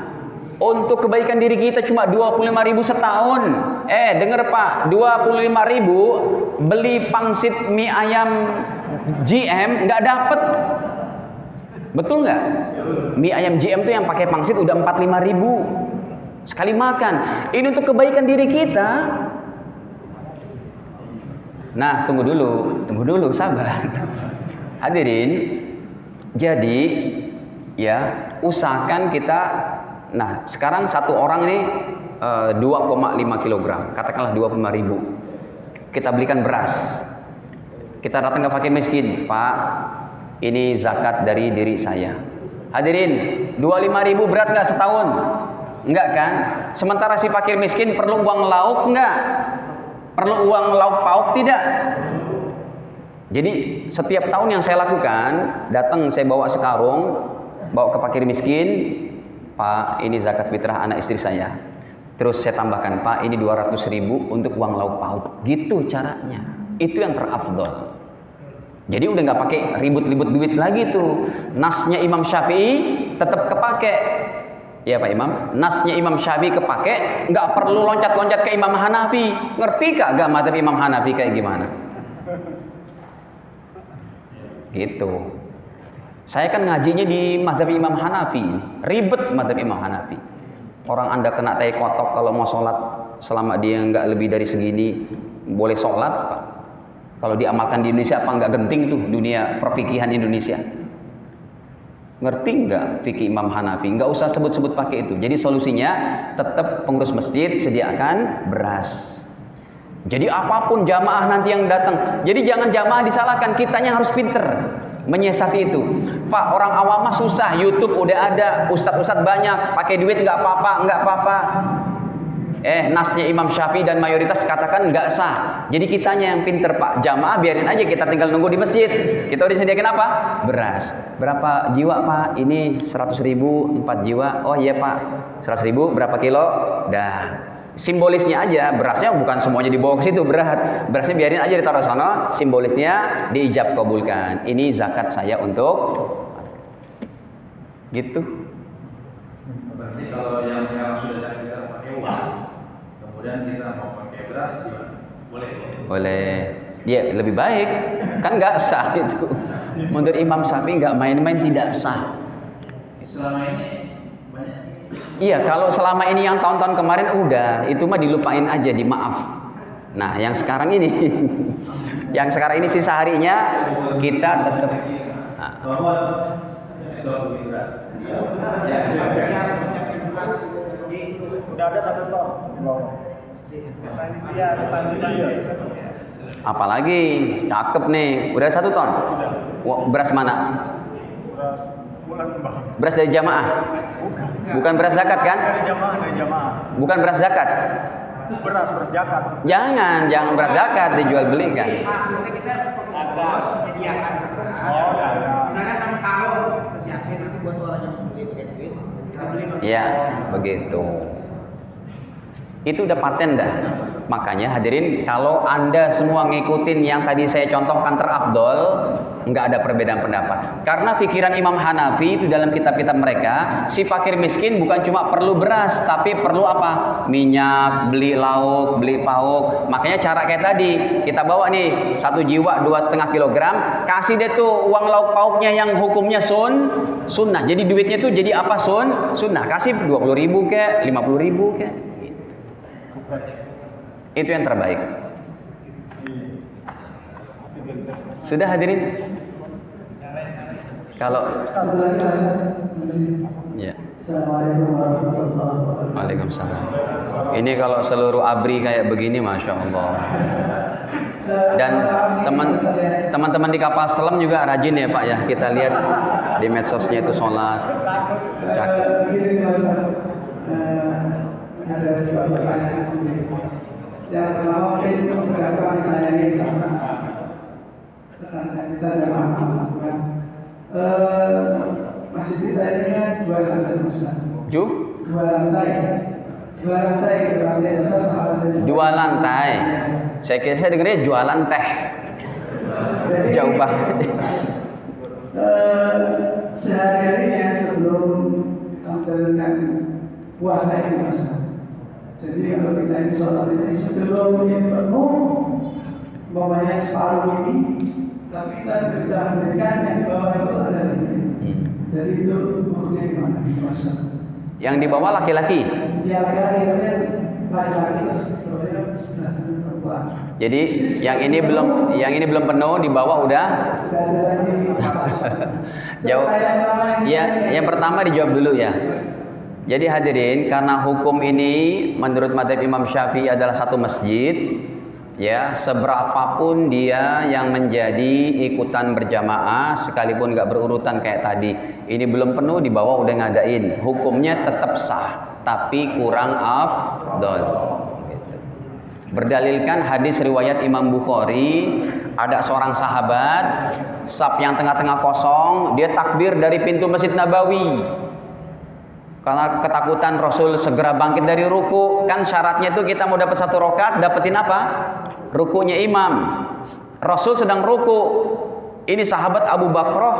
Untuk kebaikan diri kita cuma 25.000 setahun. Denger Pak, 25.000 beli pangsit mie ayam GM nggak dapet. Betul nggak? Mie ayam GM tuh yang pakai pangsit udah 45.000 sekali makan. Ini untuk kebaikan diri kita. Nah, tunggu dulu, sabar. Hadirin, jadi ya usahakan kita. Nah, sekarang 1 orang ini 2,5 kg, katakanlah 25.000. Kita belikan beras. Kita datang ke fakir miskin, Pak, ini zakat dari diri saya. Hadirin, 25.000 berat nggak setahun? Enggak kan? Sementara si fakir miskin perlu uang lauk enggak? Perlu uang lauk pauk tidak? Jadi setiap tahun yang saya lakukan, datang saya bawa sekarung, bawa ke fakir miskin, Pak, ini zakat fitrah anak istri saya. Terus saya tambahkan, Pak, ini 200.000 untuk uang lauk pauk. Gitu caranya. Itu yang terafdol. Jadi udah nggak pakai ribut-ribut duit lagi tuh. Nasnya Imam Syafi'i tetap kepake. Ya Pak Imam, nasnya Imam Syafi'i kepake, nggak perlu loncat-loncat ke Imam Hanafi. Ngerti kagak madzhab Imam Hanafi kayak gimana? Gitu. Saya kan ngajinya di madzhab Imam Hanafi ini. Ribet madzhab Imam Hanafi. Orang Anda kena tai kotok kalau mau sholat selama dia nggak lebih dari segini boleh sholat, Pak. Kalau diamalkan di Indonesia apa nggak genting tuh dunia perfikihan Indonesia? Ngerti nggak fikih Imam Hanafi? Nggak usah sebut-sebut pakai itu. Jadi solusinya tetap pengurus masjid sediakan beras. Jadi apapun jamaah nanti yang datang. Jadi jangan jamaah disalahkan, kitanya harus pinter menyiasati itu. Pak, orang awam mah susah. YouTube udah ada, ustadz-ustadz banyak, pakai duit nggak apa-apa. Nasnya Imam Syafi'i dan mayoritas katakan nggak sah. Jadi kitanya yang pinter, Pak. Jamaah biarin aja, kita tinggal nunggu di masjid. Kita udah disediakan apa? Beras. Berapa jiwa, Pak? Ini 100.000, 4 jiwa. Oh iya, Pak. 100.000 berapa kilo? Dah. Simbolisnya aja, berasnya bukan semuanya dibawa ke situ berat. Berasnya biarin aja ditaruh sana, simbolisnya diijab kabulkan. Ini zakat saya untuk gitu. Berarti kalau yang sekarang sudah kita pakai uang, kemudian kita mau pakai beras gimana? Boleh. Ya lebih baik, kan nggak sah itu. Menurut Imam Syafi'i nggak main-main, tidak sah. Selama ini banyak. Iya, kalau selama ini yang tahun-tahun kemarin udah, itu mah dilupain aja, dimaaf. Nah, yang sekarang ini, sisa harinya kita tetap. Bahwa ekspor beras. Udah ada 1 ton. Iya, Apalagi cakep nih, udah 1 ton. Beras mana? Beras bulan Bang. Beras dari jamaah. Bukan beras zakat kan? Dari jamaah. Bukan beras zakat. Beras zakat. Jangan beras zakat dijual belikan. Maksudnya kita harus menyediakan beras. Misalnya 6 karung kita siapin nanti buat orang yang beli pakai duit. Kita beli. Ya, begitu. Itu udah paten dah. Makanya hadirin, kalau Anda semua ngikutin yang tadi saya contohkan terafdol, nggak ada perbedaan pendapat. Karena pikiran Imam Hanafi itu dalam kitab-kitab mereka, si fakir miskin bukan cuma perlu beras, tapi perlu apa? Minyak, beli lauk, beli pauk. Makanya cara kayak tadi, kita bawa nih 1 jiwa 2,5 kilogram, kasih deh tuh uang lauk pauknya yang hukumnya sunnah. Jadi duitnya tuh jadi apa? Sunnah. Kasih 20.000 kek, 50.000 kek. Itu yang terbaik. Sudah hadirin? Kalau ya. Assalamualaikum warahmatullahi wabarakatuh. Waalaikumsalam. Ini kalau seluruh abri kayak begini, masya Allah. Dan teman-teman di kapal selam juga rajin ya Pak ya. Kita lihat di medsosnya itu sholat. Cakep. Begini Mas, ada dua pertanyaan. Yang pertama mungkin beberapa ditanyai sama kita sama kan. Masjid kita ini kan 2 lantai Mas. 2 lantai. 2 lantai dasar sama lantai 2 lantai. Saya dengarnya jualan teh. Jauh banget. Sehari-harinya sebelum menjalankan puasa itu Mas. Jadi kalau kita ini sholat ini sebelum ini penuh, umpamanya separuh ini, tapi kita sudah memberikan yang di bawah itu ada ini. Jadi itu hukumnya gimana Mas? Yang di bawah laki-laki. Ya laki-laki terus sudah perempuan. Jadi yang ini belum penuh, di bawah udah jauh. Ya, yang pertama dijawab dulu ya. Jadi hadirin, karena hukum ini menurut mazhab Imam Syafi'i adalah satu masjid, ya, seberapapun dia yang menjadi ikutan berjamaah, sekalipun nggak berurutan kayak tadi, ini belum penuh, di bawah udah ngadain, hukumnya tetap sah, tapi kurang afdol. Gitu. Berdalilkan hadis riwayat Imam Bukhari, ada seorang sahabat, saf yang tengah-tengah kosong, dia takbir dari pintu Masjid Nabawi. Karena ketakutan Rasul segera bangkit dari ruku. Kan syaratnya itu kita mau dapat 1 rakaat, dapetin apa? Rukunya imam. Rasul sedang ruku. Ini sahabat Abu Bakrah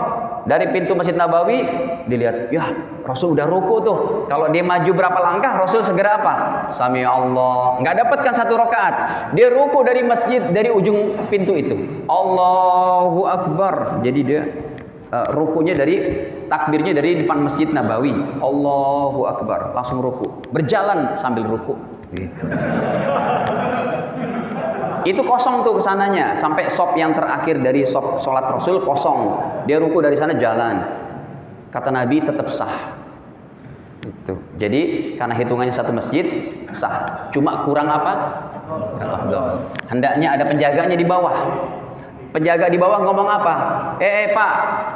dari pintu Masjid Nabawi, dilihat, ya Rasul udah ruku tuh. Kalau dia maju berapa langkah, Rasul segera apa? Sami Allah. Nggak dapatkan 1 rakaat. Dia ruku dari masjid, dari ujung pintu itu. Allahu Akbar. Jadi dia rukunya dari takbirnya dari depan Masjid Nabawi. Allahu Akbar, langsung ruku. Berjalan sambil ruku. Gitu. Itu kosong tuh kesananya, sampai sop yang terakhir dari sop sholat Rasul kosong. Dia ruku dari sana jalan. Kata Nabi tetap sah. Itu. Jadi karena hitungannya satu masjid sah. Cuma kurang apa? Kurang afdol. Hendaknya ada penjaganya di bawah. Penjaga di bawah ngomong apa? Pak,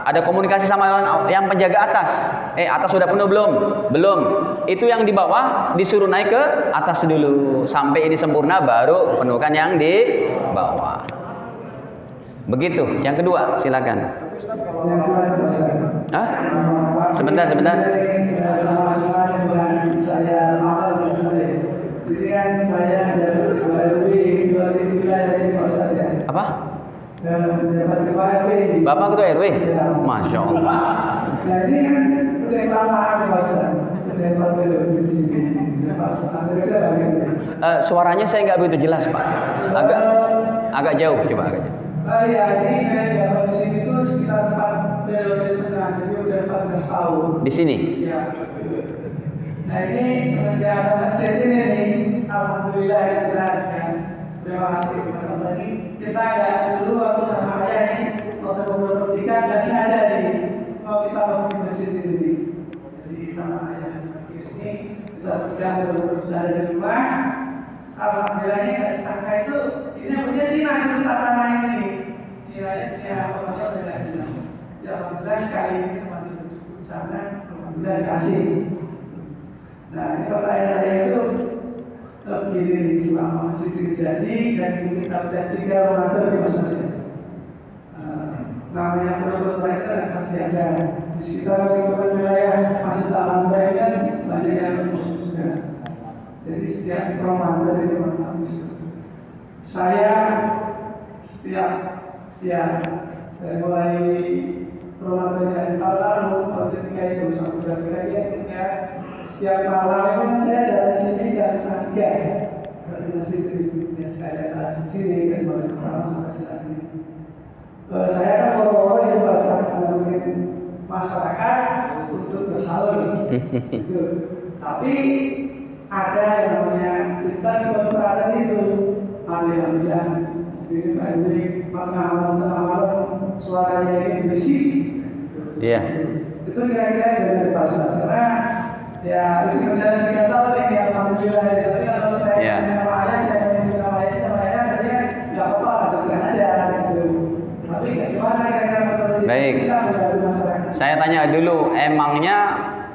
ada komunikasi sama yang penjaga atas. Atas sudah penuh belum? Belum. Itu yang di bawah disuruh naik ke atas dulu. Sampai ini sempurna baru penuhkan yang di bawah. Begitu. Yang kedua, silakan. Hah? Sebentar. Apa? Bapak Ketua RW? Masya Allah. Nah ini kan udah kelamaan suaranya saya nggak begitu jelas Pak. Agak jauh, coba agak jauh. Ya ini saya jabat di sini tuh sekitar 4 periode setengah, jadi udah 14 tahun. Di sini? Ya. Nah ini semenjak ada masjid ini nih, alhamdulillah ya kan. Terima kasih teman-teman tadi. Kita ya dulu waktu sama ayah ini waktu memperhatikan nggak sengaja nih kalau kita mau di masjid ini. Jadi sama ayah di sini kita sedang berbicara di rumah. Alhamdulillah ini nggak disangka itu ini punya Cina itu tata lain ini. Cina pokoknya udah nggak hilang. Ya alhamdulillah sekali ini sama di sana alhamdulillah dikasih. Nah ini pertanyaan saya itu begini, selama masih terjadi dan kita sudah 3 Ramadan di masjid. Namanya produk mereka pasti ada di sekitar lingkungan wilayah Masjid Al-Hamdani kan banyak yang muslim juga. Jadi setiap Ramadan itu saya setiap ya dari mulai Ramadan yang tahun lalu tahun ketiga itu sampai bulan ketiga setiap malam itu saya dari sini jam 2:30 dari masjid ini sekalian dari sini dan mulai malam sampai sini. Saya kan boro-boro itu menggunakan masyarakat untuk bersahur. Gitu. Tapi ada yang namanya kita di peralatan itu ada yang bilang ini malam suaranya ini berisik. Iya. Itu kira-kira dari Pak Ustaz karena ya itu kerjaan 3 tahun ini alhamdulillah ya. Tapi kalau saya sama ayah sama ayah katanya nggak apa-apa lanjutkan aja gitu. Tapi gimana kira-kira menurut Baik. kita menghadapi masyarakat? Saya tanya dulu, emangnya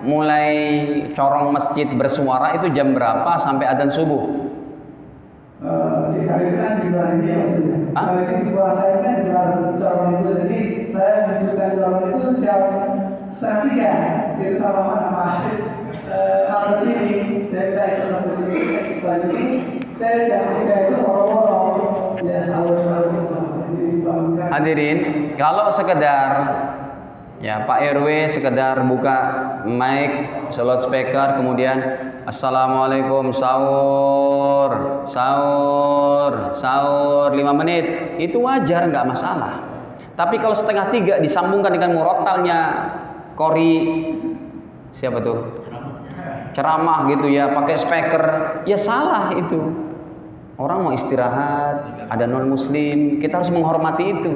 mulai corong masjid bersuara itu jam berapa sampai adzan subuh? Di hari itu kan di bulan ini ya maksudnya. Hari ini di puasa ini kan di bulan corong itu, jadi saya menunjukkan corong itu jam 2:30. Jadi sama Ahmad sini, saya minta sama Ahmad sini. Bulan ini saya jam 3 itu orang-orang ya sahur. Hadirin, kalau sekedar ya Pak RW sekedar buka mic, loudspeaker, kemudian Assalamualaikum sahur 5 menit, itu wajar, nggak masalah. Tapi kalau 2:30 disambungkan dengan murotalnya Qori siapa tuh? Ceramah gitu ya, pakai speaker, ya salah itu. Orang mau istirahat, ada non muslim, kita harus menghormati itu.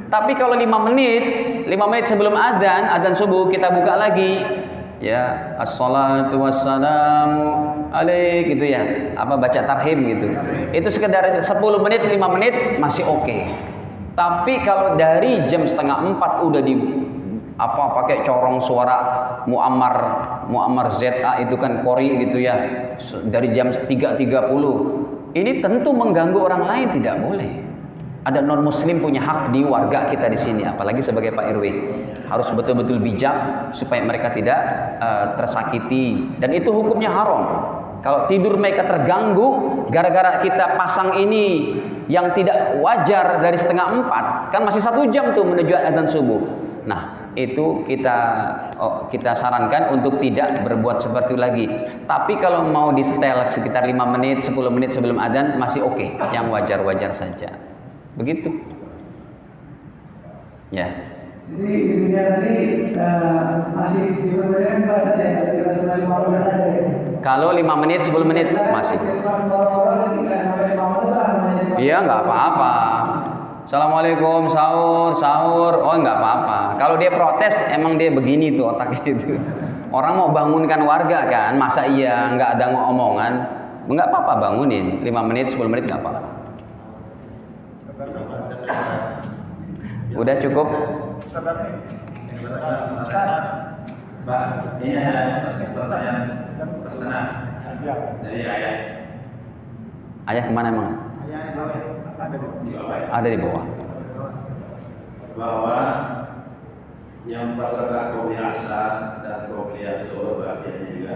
Tapi kalau 5 menit sebelum adzan subuh kita buka lagi, ya assalatu wassalamu alaik gitu ya, apa baca tarhim gitu. Itu sekedar 10 menit, 5 menit masih oke. Tapi kalau dari jam 3:30 udah pakai corong suara Muammar ZA itu kan Qori gitu ya, dari jam 3:30. Ini tentu mengganggu orang lain, tidak boleh. Ada non muslim punya hak di warga kita di sini, apalagi sebagai Pak RW. Harus betul-betul bijak supaya mereka tidak tersakiti, dan itu hukumnya haram. Kalau tidur mereka terganggu gara-gara kita pasang ini yang tidak wajar dari 3:30, kan masih 1 jam tuh menuju adzan subuh. Nah, itu kita sarankan untuk tidak berbuat seperti itu lagi. Tapi kalau mau di setel sekitar 5 menit, 10 menit sebelum adzan masih oke, yang wajar-wajar saja. Begitu. Ya. Jadi intinya tadi masih diperbolehkan saja ya, tidak sampai 5 menit saja ya. Kalau 5 menit, 10 menit masih. Iya, nggak apa-apa. Assalamualaikum sahur. Oh, nggak apa-apa. Kalau dia protes, emang dia begini tuh otaknya itu. Orang mau bangunkan warga kan, masa iya nggak ada omongan? Nggak apa-apa, bangunin 5 menit, 10 menit nggak apa-apa. Udah cukup? Pak, ini ada pertanyaan pesanan dari ayah. Ayah kemana emang? Ada di bawah. Bahwa yang 4 rakaat qobliyah asar dan qobliyah zuhur ba'diyahnya juga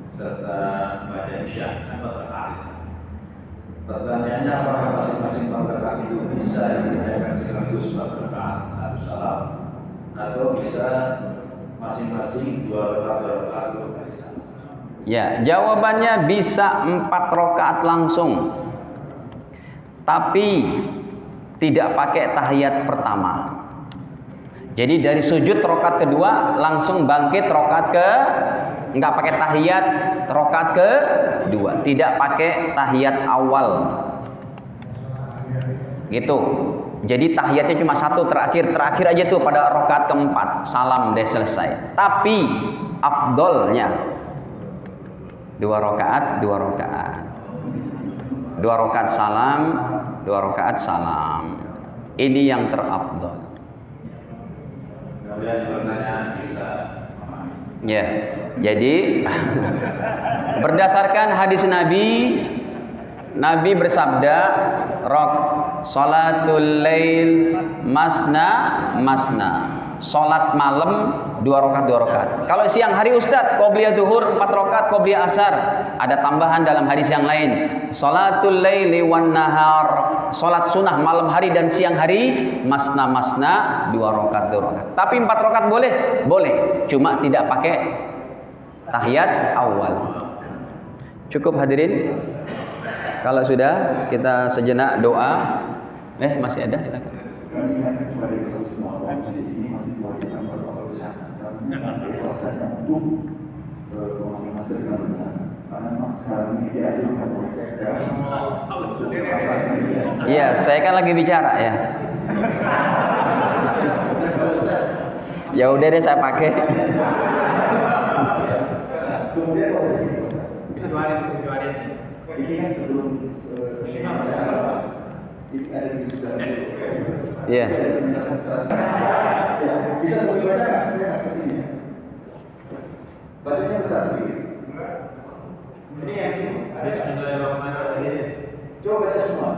serta baca isya 4 rakaat. Pertanyaannya, apakah masing-masing 4 rakaat itu bisa dikerjakan sekaligus 4 rakaat satu salam, atau bisa masing-masing 2 rakaat 2 kali salam? Ya, jawabannya bisa 4 rakaat langsung, tapi tidak pakai tahiyat pertama. Jadi dari sujud rakaat kedua langsung bangkit nggak pakai tahiyat rakaat kedua, tidak pakai tahiyat awal. Gitu. Jadi tahiyatnya cuma 1 terakhir aja tuh pada rakaat keempat, salam deh selesai. Tapi afdolnya 2 rakaat. 2 rakaat salam, 2 rakaat salam. Ini yang terafdol. Kemudian pertanyaan kita Ya, jadi berdasarkan hadis Nabi bersabda, salatul lail masna. sholat malam 2 rakaat. Kalau siang hari Ustadz, qobliyah duhur 4 rakaat, qobliyah asar. Ada tambahan dalam hadis yang lain. Sholatul laili wan nahar. Sholat sunnah malam hari dan siang hari masna 2 rakaat. Tapi 4 rakaat boleh? Boleh. Cuma tidak pakai tahiyat awal. Cukup hadirin. Kalau sudah, kita sejenak doa. Masih ada, silakan. Iya, saya kan lagi bicara ya. Ya udah deh, saya pakai. Kemudian ini kan sebelum ini ada di sudah. Iya. Bisa lebih baca nggak? Saya nggak ngerti ya. Bacanya besar sedikit. Ini yang sini. Bismillahirrahmanirrahim. Coba baca semua.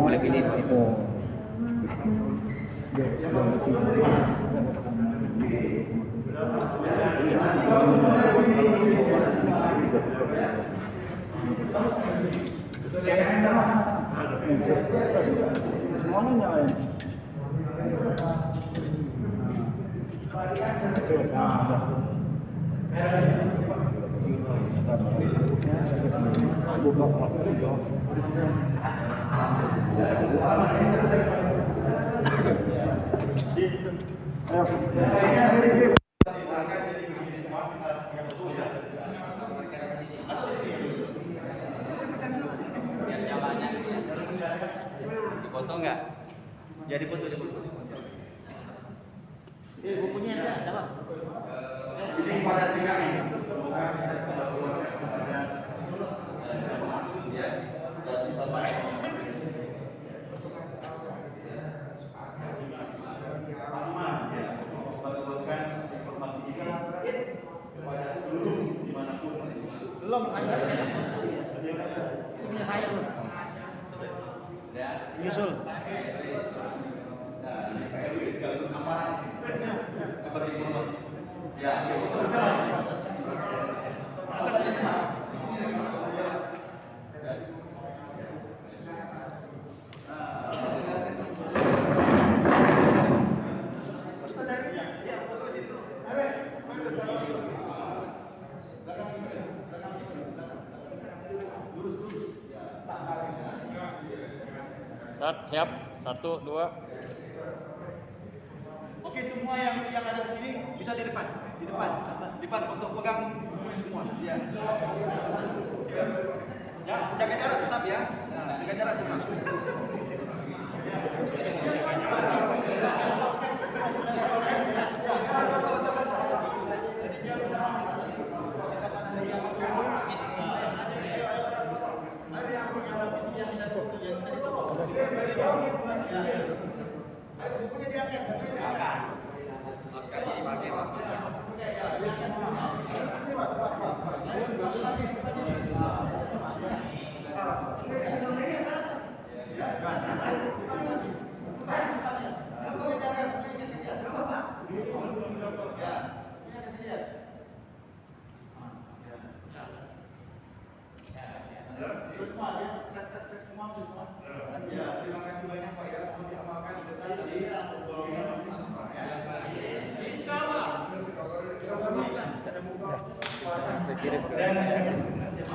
Boleh pilih itu. Semuanya nyalain. Buka masker. Foto nggak? Jadi foto. Bukunya ada Pak. Ini pada tiga ini. Semoga bisa luaskan kepada jamaah ya. Dan Bapak. Luaskan informasi ini kepada seluruh dimanapun. Belum, ini punya saya belum. Nyusul. Sekaligus amaran seperti itu. Ya, itu bisa. Siap. 1, 2. Oke, semua yang ada di sini bisa di depan untuk pegang semua. Ya. Ya, jaga jarak tetap ya. Nah, jaga jarak tetap.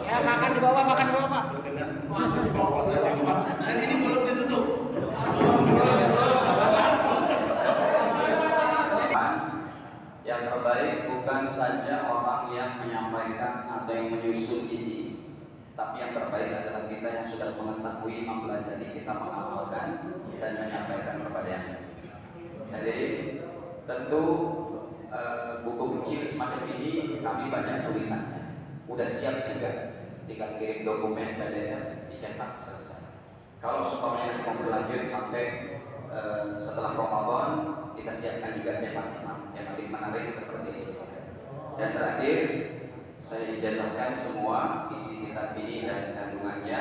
Ya, makan di bawah Pak. Dan ini belum ditutup. Yang terbaik bukan saja orang yang menyampaikan atau yang menyusun ini, tapi yang terbaik adalah kita yang sudah mengetahui, mempelajari, kita mengamalkan dan menyampaikan kepada yang lain. Jadi tentu buku kecil semacam ini kami banyak tulisannya, udah siap juga, tinggal kirim dokumen PDF dicetak selesai. Kalau supaya nanti mau berlanjut sampai setelah Ramadan, kita siapkan juga tema-tema yang lebih menarik seperti ini. Dan terakhir, saya ijazahkan semua isi kitab ini dan kandungannya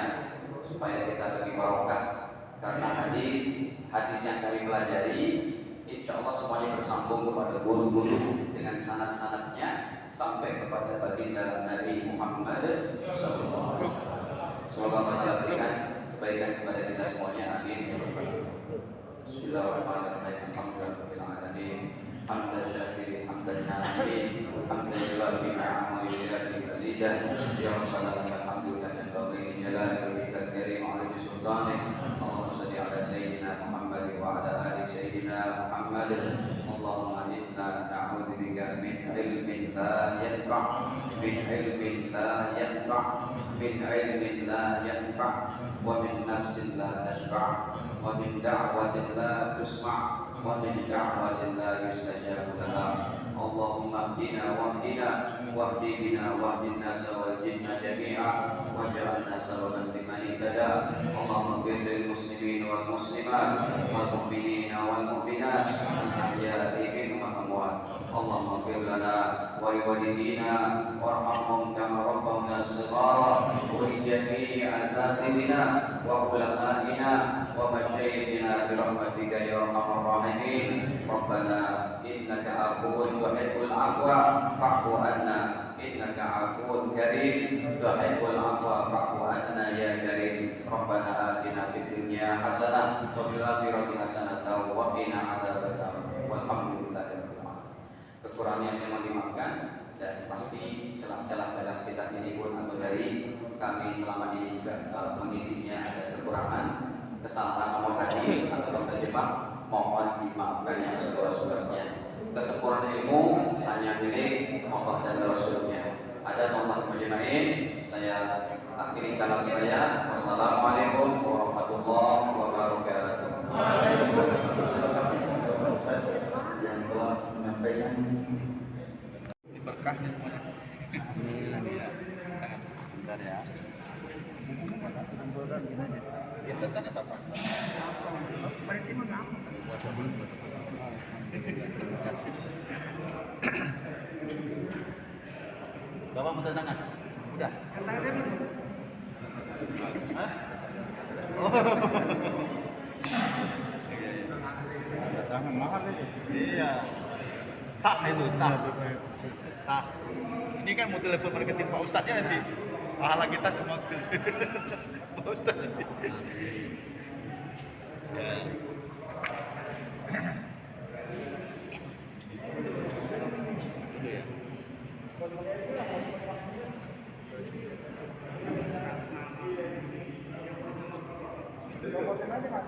supaya kita lebih barokah. Karena hadis yang kami pelajari insya Allah semuanya bersambung kepada guru-guru dengan sanad-sanadnya sampai kepada baginda Nabi Muhammad SAW. Semoga Allah berikan kebaikan kepada kita semuanya. Amin. Bismillahirrahmanirrahim. Alhamdulillahirobbilalamin. Hamdan syakirin, hamdan na'imin, hamdan yuwafi ni'amahu wa yujazi mazidah. Ya Rabbana lakal hamdu kama yanbaghi li jalali wajhikal karim wa 'azimi sultanik. Allahumma shalli 'ala sayyidina Muhammad wa 'ala ali sayyidina Muhammad. Allahumma inna na'udzubika min ilmin la yanfa', min ilmin la yanfa', min ilmin la yanfa', wa min nafsin la tashba', wa min da'watin la tusma', wa min da'watin la yustajabu laha. Allahumma hdina wahdina wahdi bina wahdin nasa wal jinna jami'a waj'alna sababan liman ihtada. Allahumma ighfir lil muslimin wal muslimat wal mu'minina wal mu'minat al ahya'i minhum wal amwat. Allahumma ighfir lana wa li walidina warhamhum kama rabbawna shighara wa li jami'i asatidina wa ulama'ina wa masyayikhina bi rahmatika ya arhamar rahimin. Rabbana innaka afuwwun tuhibbul afwa fa'fu anna innaka afuwwun karim tuhibbul afwa fa'fu anna ya karim. Rabbana atina fid dunya hasanah wa fil akhirati hasanah wa qina adzabannar. Walhamdulillahi rabbil alamin. Kekurangannya saya mohon dimaafkan dan pasti celah-celah dalam kitab ini pun atau dari kami selama ini juga mengisinya ada kekurangan, kesalahan nomor hadis atau terjemah, mohon dimaafkan yang seluas-luasnya. Kesempurnaan ilmu hanya milik Allah dan Rasulnya. Ada Allah majma'in. Saya akhiri kalam saya. Wassalamualaikum warahmatullahi wabarakatuh. Terima kasih kepada Ustaz yang telah menyampaikan Berkahnya semuanya. bentar ya. Kita tanya Bapak. Berarti mengapa? Bapak mau tantangan? Udah. Katakan dulu. Hah? Tangan mahal aja. Iya. Sah itu, sah. Sah. Ini kan mau telepon marketing Pak Ustadznya nanti. Pahala kita semua ke Pak Ustadz nanti. Ya. Robotin aja, Pak.